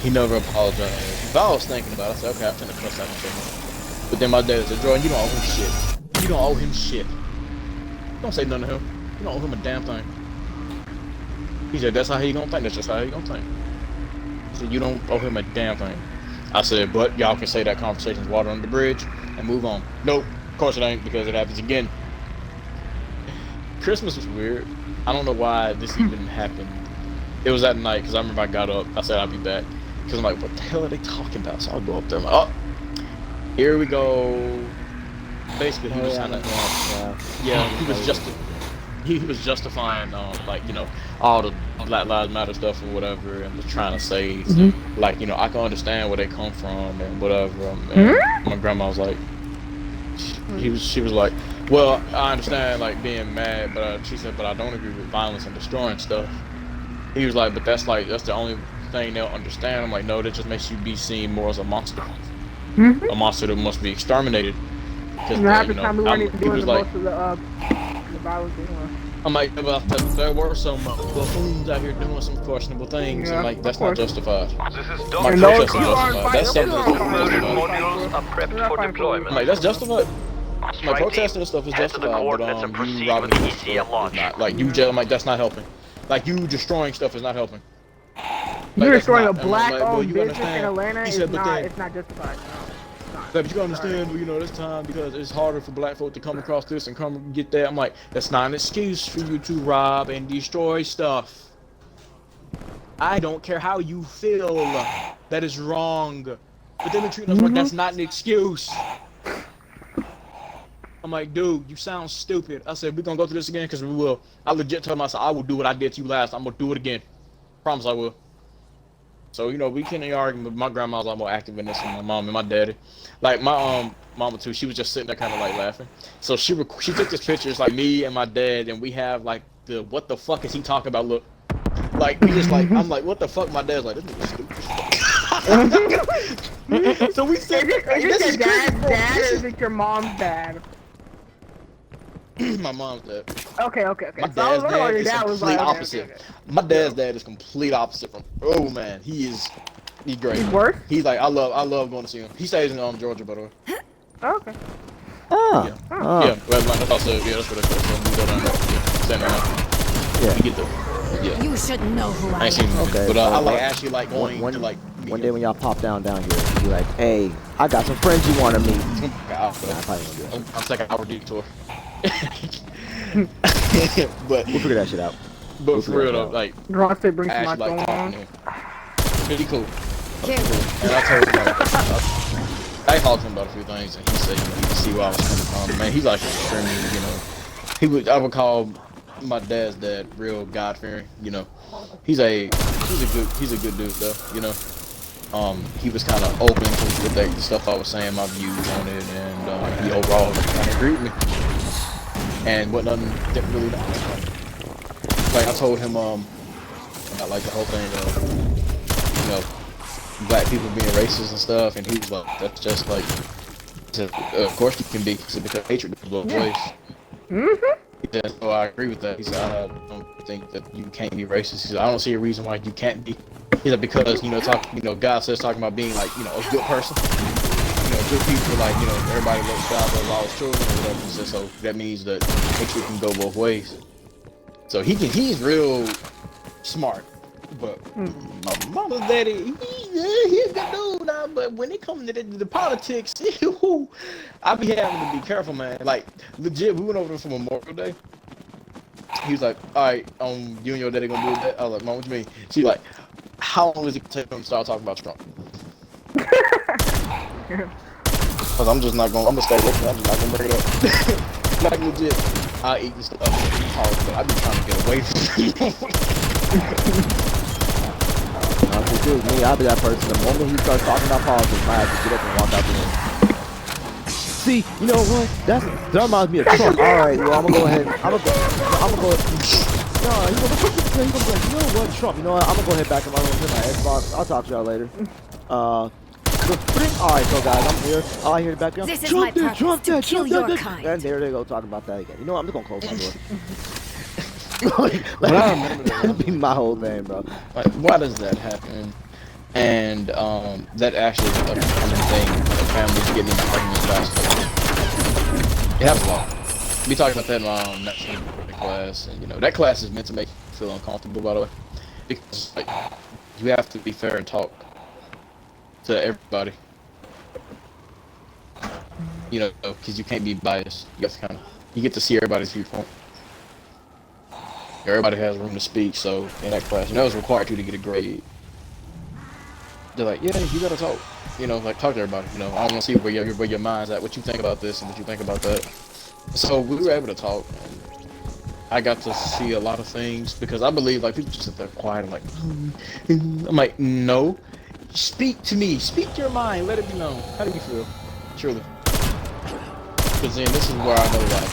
he never apologized. If I was thinking about it, I said, okay, I'm finna cuss out him. But then my dad said, Jordan, you don't owe him shit. You don't owe him shit. Don't say nothing to him. You don't owe him a damn thing. He said, that's how he gonna think. That's just how he gonna think. He said, you don't owe him a damn thing. I said, but y'all can say that conversation's water under the bridge and move on. Nope, of course it ain't, because it happens again. Christmas was weird. I don't know why this even happened. It was at night, because I remember I got up. I said I'd be back. Because I'm like, what the hell are they talking about? So I'll go up there. I'm like, oh, here we go. Basically, he was trying to, he was justifying, like, you know, all the Black Lives Matter stuff or whatever, and was trying to say, like, you know, I can understand where they come from and whatever. And my grandma was like, she was like, well, I understand, like, being mad, but she said, but I don't agree with violence and destroying stuff. He was like, but that's the only thing they'll understand. I'm like, no, that just makes you be seen more as a monster. A monster that must be exterminated. Because, half the time we weren't even doing like, most of the violence anyway. I'm like, but there were some buffoons out here doing some questionable things, and like, that's not justified. This is My Dr. protest is people Jacob. aren't justified. That's something that's Conversion justified. modules are prepped for deployment. I'm like, that's justified. My Strike protesting team, and stuff is head to the justified, but coordinates and proceed you robbing with the ECM stuff launch. is not. Like, you I'm like, that's not helping. Like, you destroying stuff is not helping. You're that's destroying a not- and I'm like, well, black-owned you business in understand. Atlanta. He It's said, but not. then- It's not justified. No. But you gotta understand, you know, this time because it's harder for black folk to come across this and come and get that. I'm like, that's not an excuse for you to rob and destroy stuff. I don't care how you feel. That is wrong. But they've been treating us like that's not an excuse. I'm like, dude, you sound stupid. I said, we're gonna go through this again because we will. I legit told myself, I will do what I did to you last. I'm gonna do it again. Promise I will. So, you know, we can't argue, but my grandma was a lot more active in this than my mom and my daddy. Like, my mama, too, she was just sitting there kind of, like, laughing. So she took this picture, it's like me and my dad, and we have, like, the what the fuck is he talking about look. Like, we just, like, I'm like, what the fuck? My dad's like, this nigga stupid. So we said, Is it this is your dad's crazy, bro. dad or This is it your mom's dad? My mom's dad. Okay. My So I was dad's wondering why dad your is dad was complete like, opposite. My dad's dad is complete opposite from. Oh man, he's great. He's worse? He's like I love going to see him. He stays in Georgia, by the way. Okay. Ah, Yeah, ah, yeah. Well, like I said, yeah, that's what I said. So we go down there. Yeah, stand down there. yeah. We get the. Yeah. You should know who I I ain't seen him, am. Okay, but so I like what- actually like going to like meet one day him. when y'all pop down here, be like, hey, I got some friends you want to meet. God, Nah, I probably won't do that. I'm taking an hour detour. but We'll figure that shit out. but for real though, like Dronte brings I my actually like phone talking on. to him. Pretty cool. Cute. And I told him like, I talked to him about a few things, and he said he could see where I was coming from. Man, he's like extremely, you know, I would call my dad's dad real God fearing. You know, he's a good dude though. You know, he was kind of open to the stuff I was saying, my views on it, and he overall kind of agreed with me. And what nothing didn't really like I told him about like the whole thing of you know black people being racist and stuff, and he was like, that's just like, of course you can be, because hatred goes both ways. He said, so I agree with that. He said, I don't think that you can't be racist. He said, I don't see a reason why you can't be. He said, because, you know, God says talking about being like, you know, a good person. You know, good people, like, you know, everybody loves God, loves all his children or whatever. He said, so that means that hatred can go both ways. So he's real smart. But my mama's daddy, he's a good dude now. But when it comes to the politics, I be having to be careful, man. Like legit, we went over there for Memorial Day. He was like, "All right, you and your daddy gonna do that?" I was like, "Mom, what you mean?" She's like, "How long is it gonna take them to start talking about Trump?" Cause I'm just not gonna. I'm gonna stay with it. I'm just not gonna bring it up. Like legit, I eat and stuff, but I be trying to get away from it. If it was me, I'd be that person. The moment he starts talking about politics, I have to get up and walk out the room. See, you know what? That reminds me of Trump. All right, well, I'm gonna go ahead. I'm gonna go. No, he's gonna be like, you know what, Trump? You know what? I'm gonna go ahead back in my room, hit my Xbox. I'll talk to y'all later. All right, so guys, I'm here. I hear the background. This is my purpose, to kill your kind. And there they go talking about that again. You know what? I'm just gonna close my door. But I remember That'd be my whole thing, bro. like, why does that happen? And that actually is a common thing. Families getting into arguments about stuff. It happens a lot. We talked about that in national class, and you know that class is meant to make you feel uncomfortable, by the way, because like you have to be fair and talk to everybody. You know, because you can't be biased. You have to you get to see everybody's viewpoint. Everybody has room to speak, so in that class, you know, it's required to get a grade. They're like, yeah, you gotta talk. You know, like talk to everybody. You know, I want to see where your mind's at, what you think about this and what you think about that. So we were able to talk, and I got to see a lot of things because I believe like people just sit there quiet and like, I'm like, no, speak to me, speak your mind, let it be known. How do you feel? Truly. Because then this is where I know like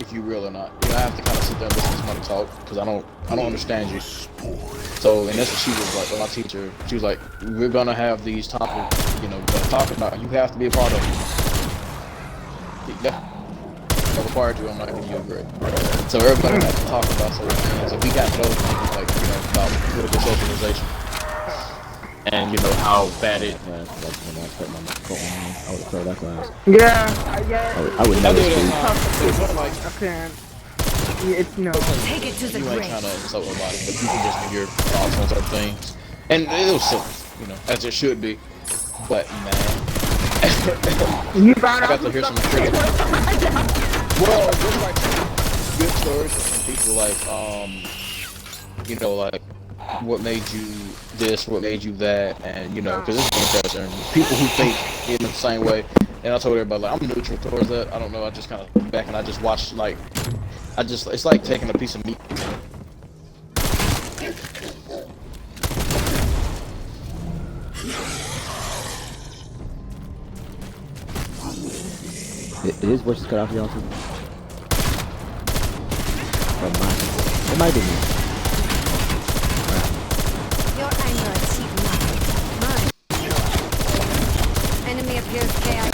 if you real or not. You know, I have to kind of sit there and listen to somebody talk because I don't understand you. So, and that's what she was like, my teacher. She was like, we're gonna have these topics, you know, we're gonna talk about. You have to be a part of it. Yeah, I'm required to. I'm not giving you a grade. So everybody has to talk about certain things. So we got those things like, you know, about political socialization. And you know how bad it. Man, that's when I put my foot on. I would have failed that class. Yeah. I would I never did speak. it. What am I? I can't. It's no. Take it to the You ain't grave. trying to insult nobody, but you can just give your thoughts on certain things. And it was silly, you know, as it should be. But man, You found I out got to hear some stuff. critical. Well, there's like good stories from people like, you know, like what made you this, what made you that, and you know, because it's interesting. People who think in the same way. And I told everybody like I'm neutral towards that. I don't know. I just kind of sit back and I just watch like, it's like taking a piece of meat. His voice is cut off for y'all too. Or mine. It might be me. Your anger achieved nothing. Mine. Enemy appears chaotic.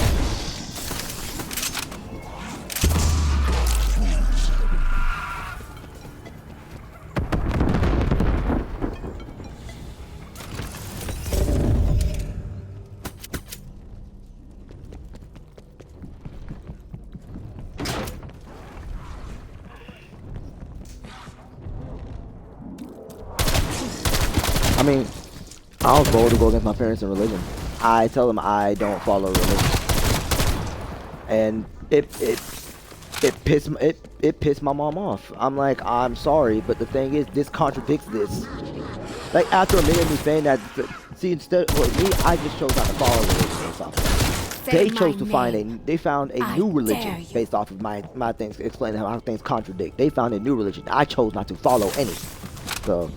mean, I was bold to go against my parents and religion. I tell them I don't follow religion, and it pissed my mom off. I'm like, I'm sorry, but the thing is, this contradicts this. Like after a minute of me saying that, see, instead for me, I just chose not to follow religion based off of it. They chose to they found a new religion based off of my things, explaining how things contradict. They found a new religion. I chose not to follow any. So.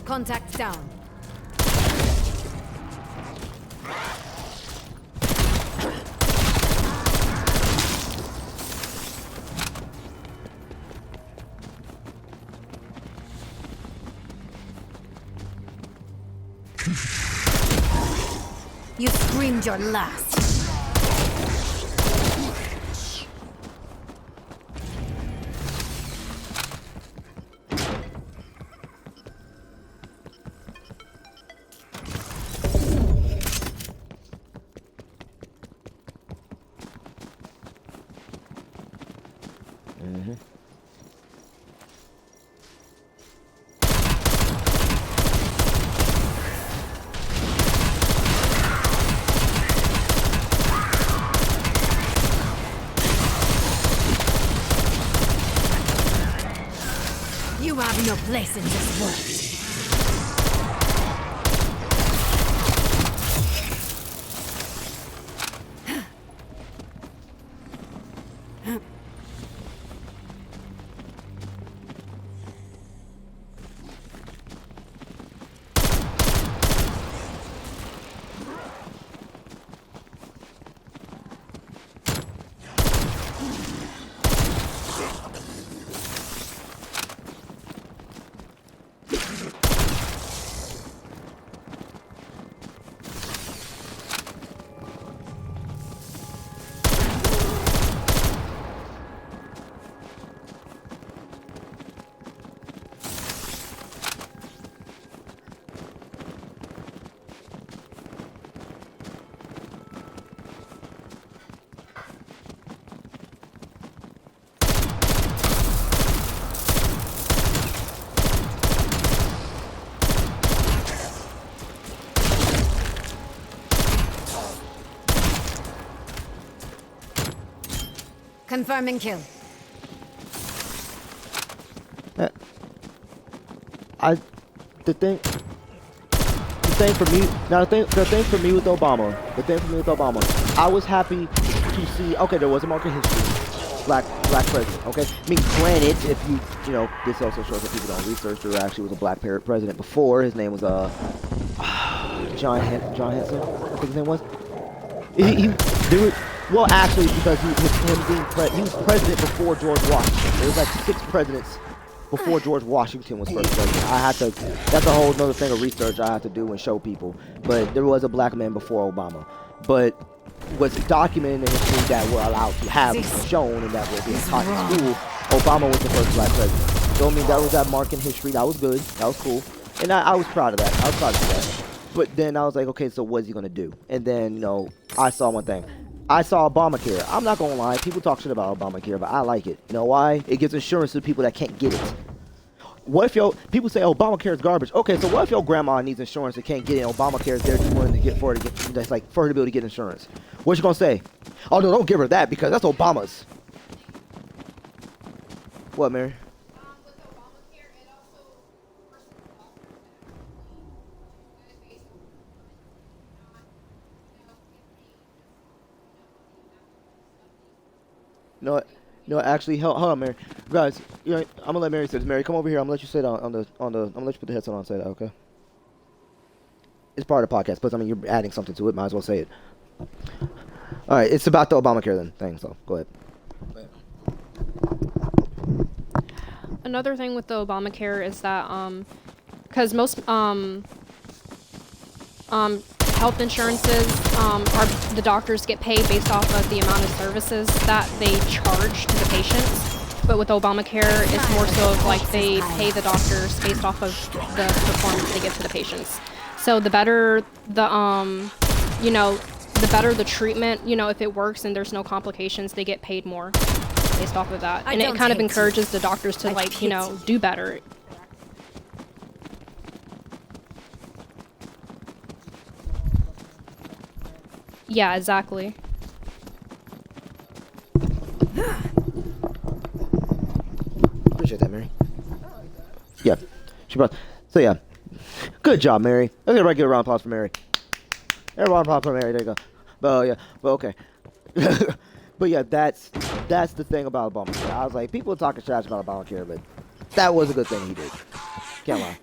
Contact down. You screamed your last. You have no place in this world. Confirming kill. The thing for me with Obama, I was happy to see. Okay, there was a market history, black president. Okay, I mean, granted, if you know, this also shows that people don't research. There actually was a black president before. His name was John Henson, I think his name was. Well, actually, because he was president before George Washington. There was like 6 presidents before George Washington was first president. That's a whole nother thing of research I have to do and show people. But there was a black man before Obama. But what's documented in history that we're allowed to have shown and that will be taught in school, Obama was the first black president. So, I mean, that was that mark in history. That was good. That was cool. And I was proud of that. I was proud of that. But then I was like, okay, so what is he going to do? And then, you know, I saw one thing. I saw Obamacare. I'm not gonna lie, people talk shit about Obamacare, but I like it. You know why? It gives insurance to people that can't get it. What if people say Obamacare is garbage? Okay, so what if your grandma needs insurance and can't get it? Obamacare is there to willing to get for her to get that's like for her to be able to get insurance. What you gonna say? Oh no, don't give her that because that's Obama's. What, Mary? With Obamacare, it also worsens the offer that based on No, actually, hold on, Mary. Guys, you know, I'm gonna let Mary say this. Mary, come over here. I'm gonna let you say that on the. I'm gonna let you put the headset on and say that, okay? It's part of the podcast, but I mean, you're adding something to it. Might as well say it. All right, it's about the Obamacare then thing. So go ahead. Another thing with the Obamacare is that because most health insurances are the doctors get paid based off of the amount of services that they charge to the patients. But with Obamacare, it's more so of like they pay the doctors based off of the performance they give to the patients. So the better the you know, the better the treatment, you know, if it works and there's no complications, they get paid more based off of that. And it kind of encourages the doctors to like, you know, do better. Yeah, exactly. Appreciate that, Mary. Yeah. She brought. So yeah. Good job, Mary. Everybody give a round of applause for Mary. Everyone applause for Mary. There you go. But yeah. But okay. But yeah, that's the thing about Obamacare. I was like, people talking trash about Obamacare, but that was a good thing he did. Can't lie.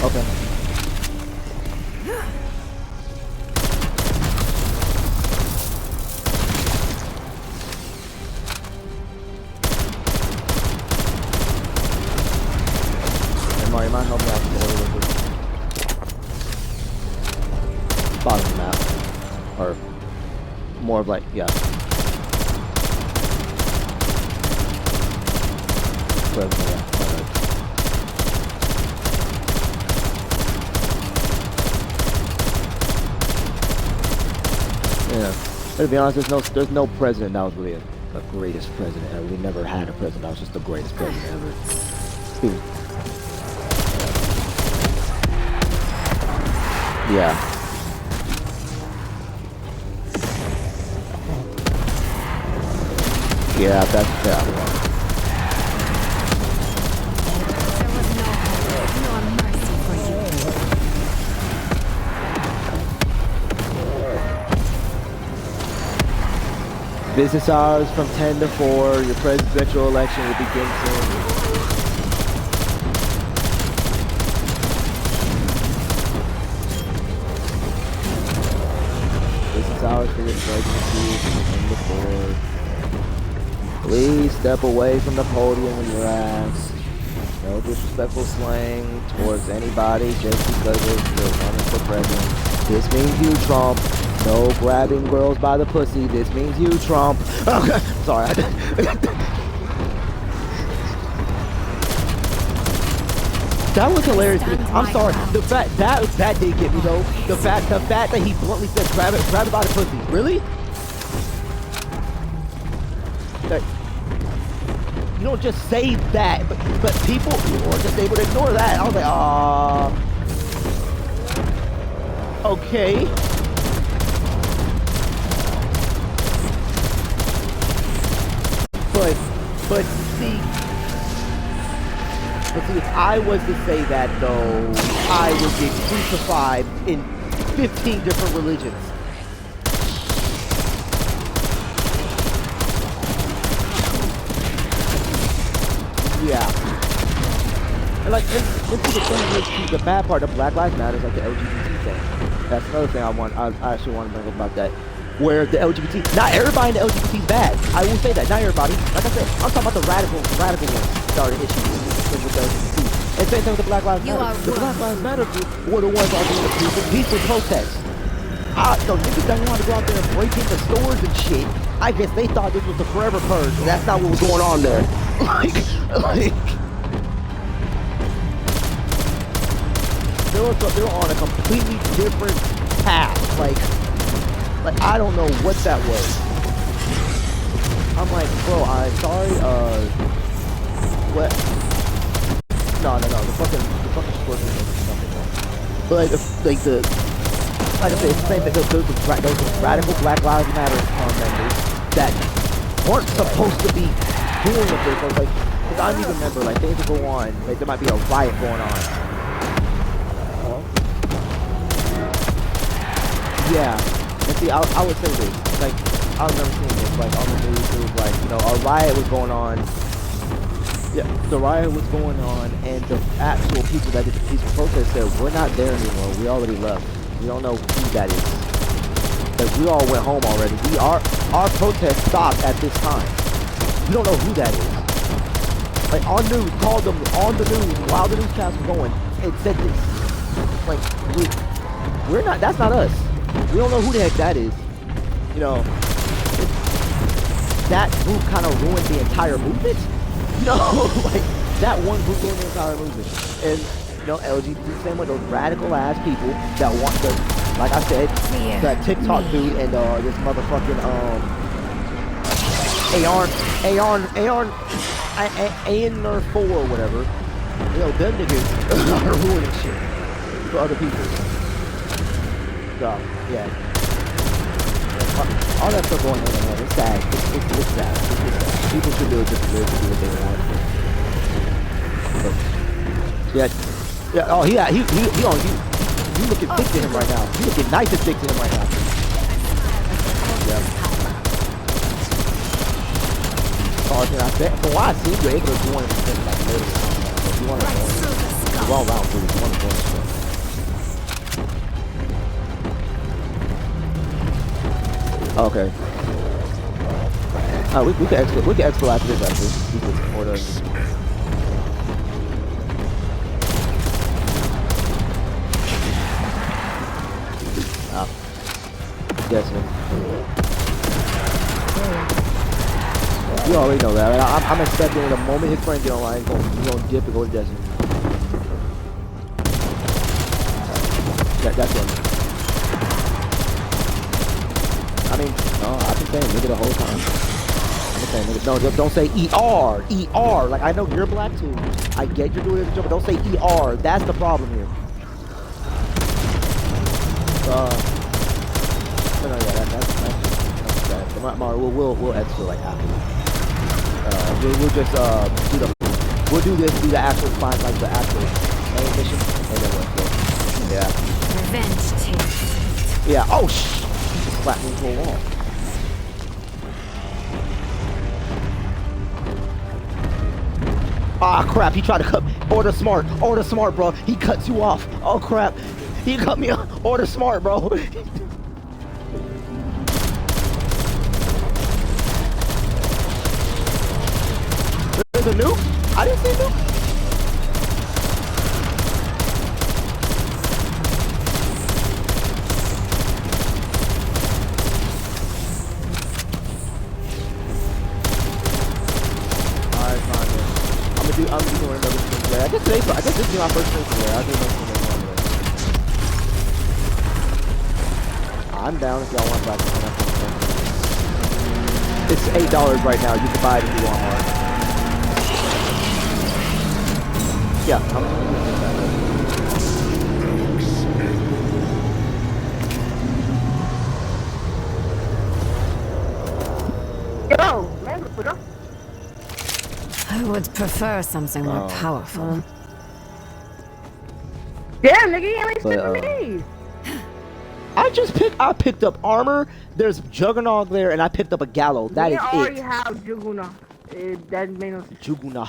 Okay. Hey, Mario, you mind helping me out with the order real quick? Bottom of the map. Or more of like, yeah. Whatever, yeah. Alright. Yeah. But to be honest, there's no president that was really the greatest president ever. We never had a president that was just the greatest president ever. Yeah. Yeah, that's yeah. There was no hope, nor mercy for you. Business hours from 10 to 4. Your presidential election will begin soon. Business hours for your presidency from 10 to 4. Please step away from the podium when you're asked. No disrespectful slang towards anybody just because they're running for president. This means you, Trump. No grabbing girls by the pussy. This means you, Trump. Okay. Sorry. That was hilarious. I'm sorry. The fact that did get me though. The fact that he bluntly said grab it by the pussy. Really? Like, you don't just say that, but people were just able to ignore that. I was like, okay. But see, if I was to say that though, I would get crucified in 15 different religions. Yeah. And like, and see the thing is, the bad part of Black Lives Matter is like the LGBT thing. That's another thing I actually want to bring up about that. Where the LGBT, not everybody in the LGBT is bad. I will say that, not everybody. Like I said, I'm talking about the radical ones started issues with the LGBT. And same thing with the Black Lives Matter. The Black Lives Matter group were the ones all doing the peaceful protests. The niggas don't want to go out there and break into stores and shit. I guess they thought this was the forever purge, and that's not what was going on there. like, they were on a completely different path. Like I don't know what that was. I'm like, bro, I'm sorry. What? No. The fucking scorpion is something wrong. But like I said, it's the same thing. Those radical Black Lives Matter members that weren't supposed to be doing what they're supposed to. Because I don't even remember, like, things will go on. Like, there might be a riot going on. Hello? Yeah. And see, I would say this. Like, I remember seeing this, like, on the news. It was like, you know, a riot was going on. Yeah, the riot was going on, and the actual people that did the peaceful protest said, we're not there anymore. We already left. We don't know who that is. Because we all went home already. Our protest stopped at this time. We don't know who that is. Like, our news called them on the news while the newscast was going and said this. Like, we're not, that's not us. We don't know who the heck that is. You know, that group kind of ruined the entire movement. You know, like, that one group ruined the entire movement. And, you know, LGBT, same with those radical ass people that want the, like I said, that TikTok dude and this motherfucking Aon or 4 or whatever. You know, them niggas are ruining shit for other people. So, yeah. All that stuff going on, man, it's sad. It's sad. It's sad. People should do it just to do what they want. But, yeah. Oh, he on you. You looking thick to him right now. You looking nice and thick to him right now. Yeah. Oh, I said, from what I see, you're able to join things like later. If you want to join, you're all around for you. You want to join stuff. Okay. We can exfil after this actually. We can order. Definitely. You already know that. I'm expecting the moment his friend get online, he's gonna dip and go to Destiny. That's it. I mean, no, I've been saying nigga the whole time. I've been saying nigga. No, don't say ER. ER. Like, I know you're black too. I get you're doing it, but don't say ER. That's the problem here. No, yeah, that's bad. We'll extra like after. We'll just do the actual find like the actual main mission, and then we'll go. Yeah. Revenge takes. Yeah. Oh shh. He just slapped me into a wall. Ah crap! He tried to cut. Order smart, bro. He cuts you off. Oh crap! He cut me off. Order smart, bro. There's a nuke? I didn't see a nuke. Alright, fine, man. I'm doing another stream today. I guess this is my first stream today. I'll do another stream today. I'm down if y'all want to practice on that. It's $8 right now. You can buy it if you want more. Yeah, I'm gonna do that. Yo, man, put up. I would prefer something more powerful. Damn, nigga, you ain't But, shit for me. I picked up armor. There's Juggernaut there, and I picked up a Gallo. That We is already it. have Juguna. That made no sense. Juguna.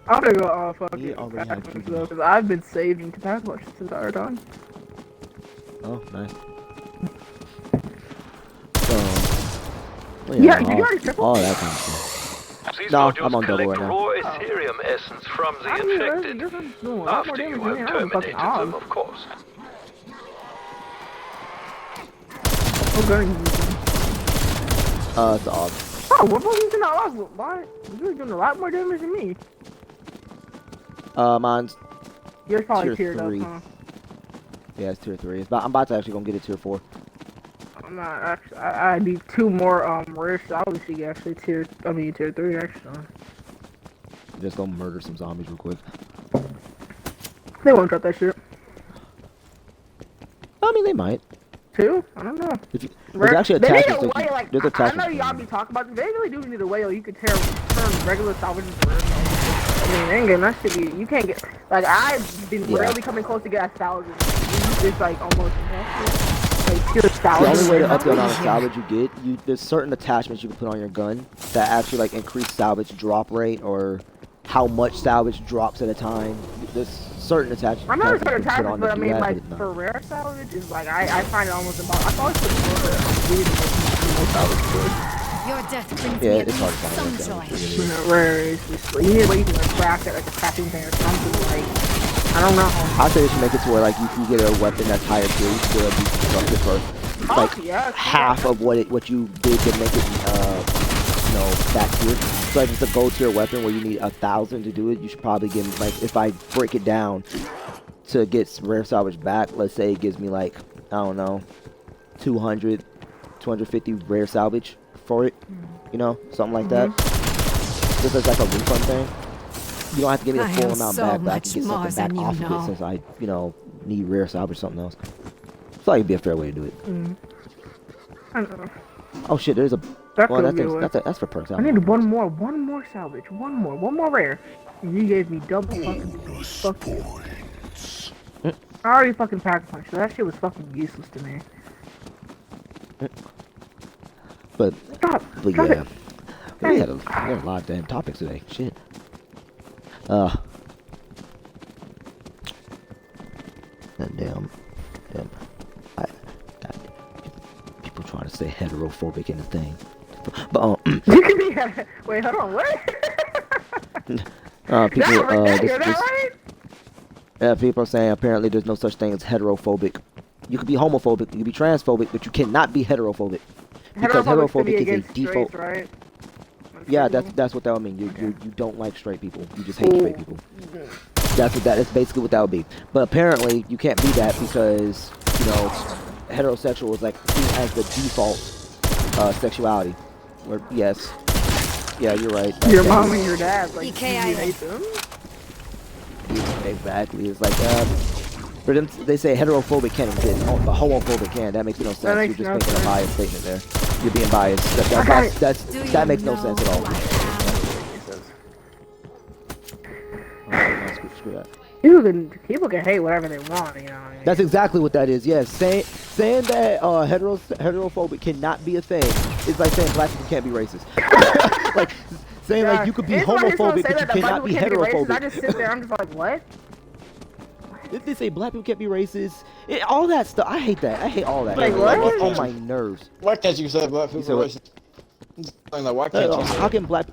I'm gonna go fucking We already have Pac-Man Juguna. because I've been saving to pack much this entire time. Oh, nice. So, well, Yeah, you already triple? all that kind of stuff. These No, modules I'm on double collect right now. raw Ethereum essence from the I mean, infected. this is doing a lot more After you damage than me. have I was fucking terminated them, off. of course. What gun are you using? It's the AUG. Oh, what was using the AUG? Why? You're doing a lot more damage than me. Mine's You're probably tier tiered up, 3. huh? Yeah, it's tier 3. I'm about to actually gonna get it tier 4. I'm not actually. I need 2 more rare salvage to get actually tier 3 actually. Just gonna murder some zombies real quick. They won't drop that shit. I mean, they might. 2? I don't know. If you, there's actually They need attachments. a way, like, There's I attachments. know y'all be talking about this. They really do need a way, or you could turn regular salvage into rare salvage. I mean, they ain't getting that shit. You can't get. Like, I've been really coming close to get a salvage. It's like almost impossible. Like, pure salvage. The only way to up the amount of salvage you get, there's certain attachments you can put on your gun that actually like increase salvage drop rate or how much salvage drops at a time. There's certain attachments. I'm not certain you can put attachments, on but to I do mean, that, like, but it's not. for rare salvage, is like, I find it almost impossible. I thought it's pretty more salvage good. Your death brings Yeah, me it's hard to some find that joy. salvage. Rare is just, you need a way you can like craft it, like a crafting thing or something, like, I don't know. I say they should make it to where like if you get a weapon that's higher tier, you should be able to deconstruct it for like half of what you did to make it back tier. So like if it's a gold tier weapon where you need 1,000 to do it, you should probably give me like if I break it down to get rare salvage back, let's say it gives me like I don't know 200, 250 rare salvage for it, something like that. Just as like a refund thing. You don't have to give me the I full am amount so back, but I much can get more something back than you off of know. it since I, need rare salvage or something else. I feel like it'd be a fair way to do it. I don't know. Oh shit, there's a. That Well, could be a way. that's for perks. I need one more salvage, one more rare. You gave me double fucking. I already fucking pack punch, so that shit was fucking useless to me. But Stop yeah, it. we had a lot of damn topics today. Shit. Damn. People trying to say heterophobic in the thing. But You can be. Wait, hold on. What? people Right? yeah, people are saying apparently there's no such thing as heterophobic. You could be homophobic, you could be transphobic, but you cannot be heterophobic because heterophobic is a default. Right? Yeah, that's what that would mean. You don't like straight people. You just hate straight people. That's basically what that would be. But apparently you can't be that because heterosexual is like seen as the default sexuality. Or yes, yeah, you're right. Your mom and your dad, like, you EKIA. hate them? Exactly. It's like for them they say heterophobic can't exist, but homophobic can. That makes no sense. That You're makes just no making sense. a biased statement there. You're being biased. That makes no sense at all. Screw that. People can hate whatever they want, you know what I mean? That's exactly what that is. Yes, saying that heterophobic cannot be a thing is like saying black people can't be racist. Like saying like you could be homophobic but you cannot be heterophobic. I just sit there, I'm just like, what? If they say black people can't be racist, all that stuff, I hate that. I hate all that. Like, It what? gets on my nerves. Why can't you say black people are racist? Like, why can't you say How can black?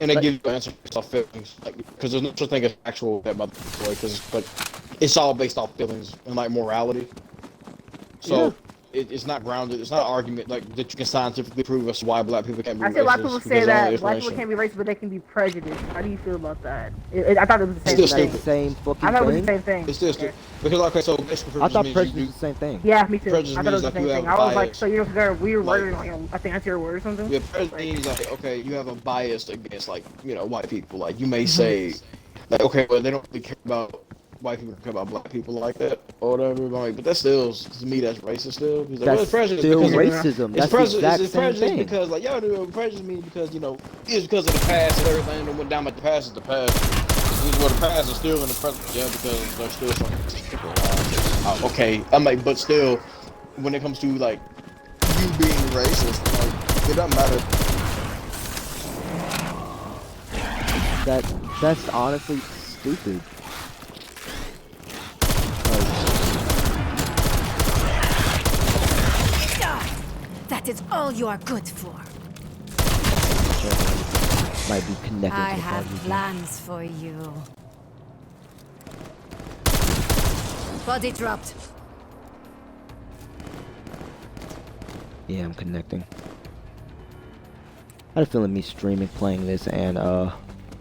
And they give you an answer based off feelings, like, because there's no such thing as actual that by the way, because it's all based off feelings and like morality. So it's not grounded. It's not an argument like that you can scientifically prove as to why black people can't be racist. I see a lot of people because say of all that the black people information. can't be racist, but they can be prejudiced. How do you feel about that? I thought it was the same Still thing. It's the same fucking I thought it was the thing. same thing. It's still stupid. Because okay, so basically I thought prejudice prejudice means is the same thing. Yeah, me too. Prejudice I thought it was means the like same you thing. have I was like, bias. so you're a weird Like- word, like a fancier word or something? Yeah, prejudice means like okay, you have a bias against like white people. Like you may say, like okay, well they don't really care about white people, care about black people like that or whatever. Like, but that's still to me that's racist still. He's like, well, That's it's prejudice still because racism. It's That's the prejudice. exact It's same prejudice thing. because like prejudice means because it's because of the past and everything that went down. But the past is the past. Well, the past is still in the present. Yeah, because there's still some people around. Okay, I'm like, but still, when it comes to like you being racist, like it doesn't matter. That's honestly stupid. That is all you are good for. Might be connected I to the have party. plans for you. Body dropped. Yeah, I'm connecting. I had a feeling me streaming, playing this, and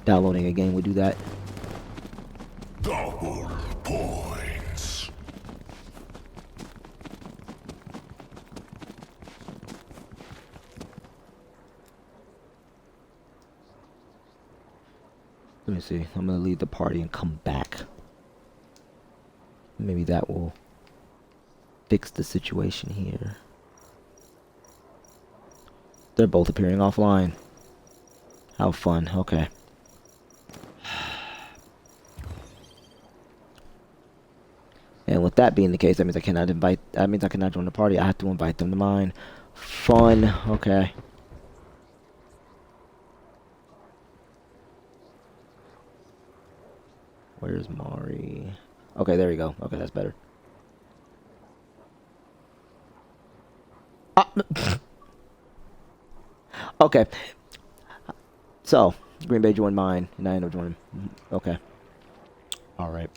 downloading a game would do that. Double points. Let me see. I'm gonna leave the party and come back. Maybe that will fix the situation here. They're both appearing offline. How fun. Okay. And with that being the case, that means I cannot invite. That means I cannot join the party. I have to invite them to mine. Fun. Okay. Where's Mari? Okay, there we go. Okay, that's better. Ah. Okay. So, Green Bay joined mine, and I ended up joining. Okay. Alright.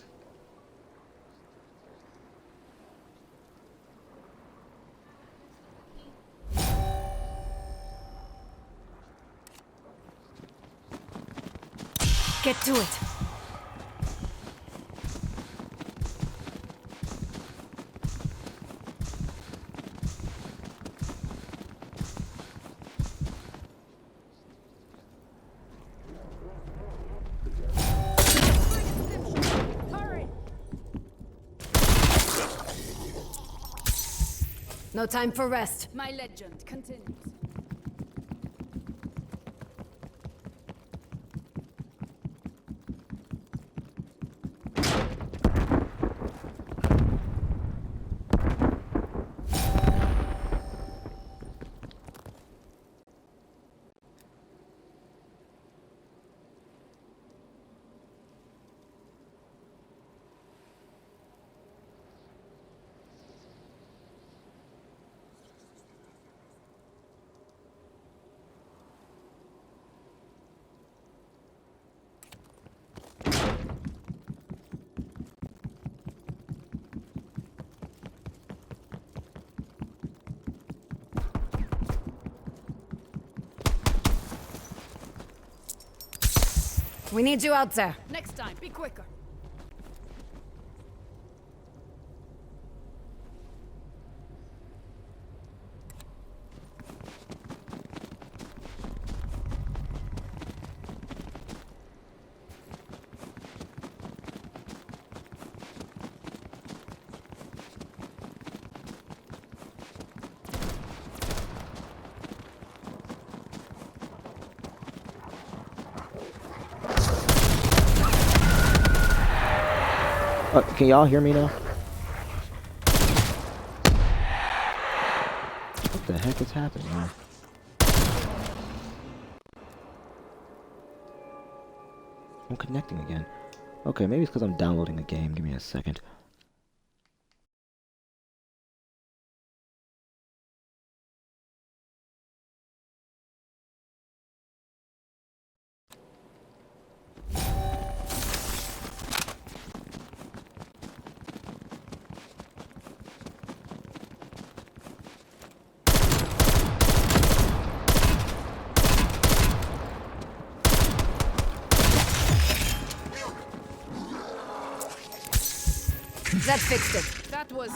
Get to it. No time for rest. My legend continues. We need you out there. Next time, be quicker. Can y'all hear me now? What the heck is happening, man? I'm connecting again. Okay, maybe it's because I'm downloading a game. Give me a second. That fixed it. That was...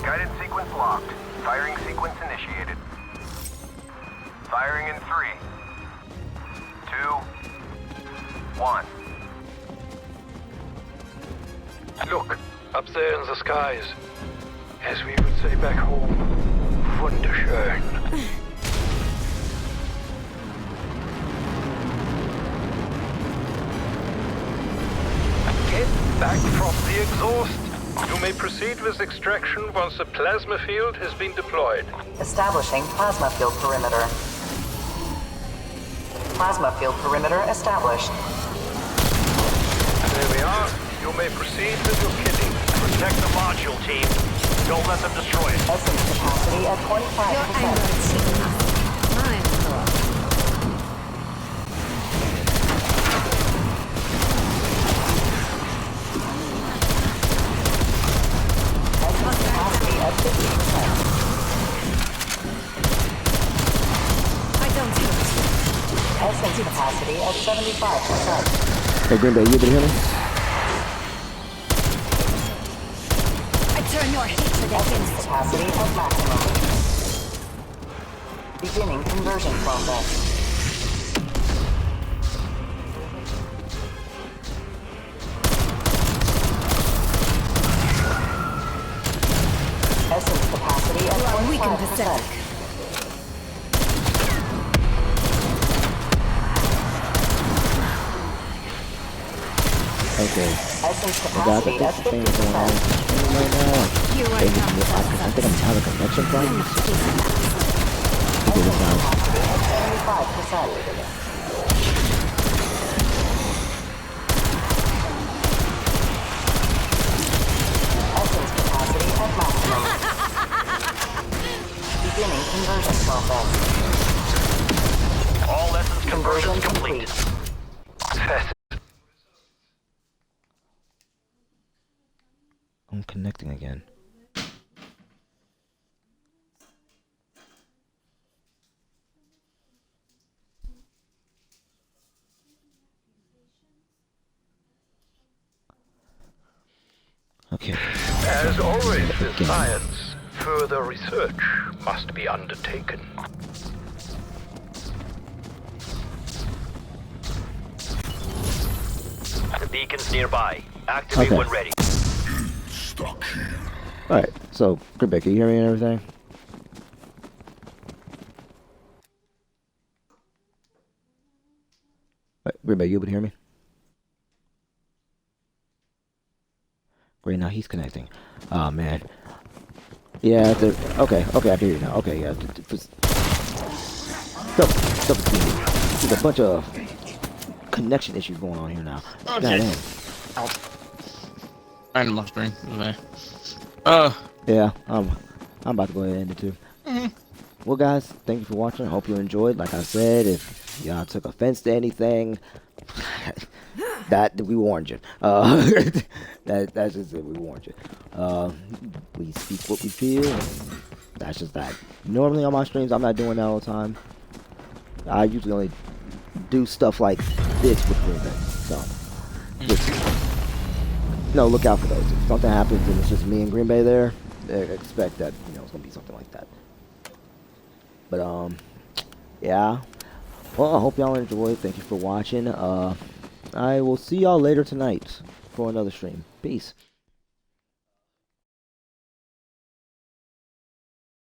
Guided sequence locked. Firing sequence initiated. Firing in 3, 2, 1. Look, up there in the skies. As we would say back home, wunderschön. Get back from the exhaust. You may proceed with extraction once the plasma field has been deployed. Establishing plasma field perimeter. Plasma field perimeter established. There we are. You may proceed with your killing. Protect the module, team. Don't let them destroy it. Essence capacity at 25%. Essence capacity at 50%. I don't hurt. Essence capacity at 75%. Hey, Green Bay, you able to hear me? I turn your hatred Essence against capacity at maximum. Beginning conversion process. Essence capacity at 25%. Okay. Essence Well, guys, I capacity think at the thing is going on 50%. right now. you. I think I'm having connection problems. Because it sounds. At 75%. Essence capacity at maximum. Beginning conversion process. All lessons Conversion conversions complete. I'm connecting again. Okay. As always with science, further research must be undertaken. The beacon's nearby. Activate Okay. when ready. Stuck here. Alright, so, Rebecca, you hear me and everything? Rebecca, you able to hear me? Great, now he's connecting. Oh, man. Yeah, okay, I can hear you now. Okay, yeah. There's a bunch of connection issues going on here now. Okay. Goddamn. I ended my stream. Okay. Yeah, I'm about to go ahead and end it too. Well, guys, thank you for watching. I hope you enjoyed. Like I said, if y'all took offense to anything, that we warned you. That's just it. We warned you. We speak what we feel. That's just that. Normally on my streams, I'm not doing that all the time. I usually only do stuff like this with Greenbay. So, just, no, look out for those. If something happens and it's just me and Greenbay there, expect that, you know, it's gonna be something like that. But yeah. Well, I hope y'all enjoyed. Thank you for watching. I will see y'all later tonight for another stream. Peace.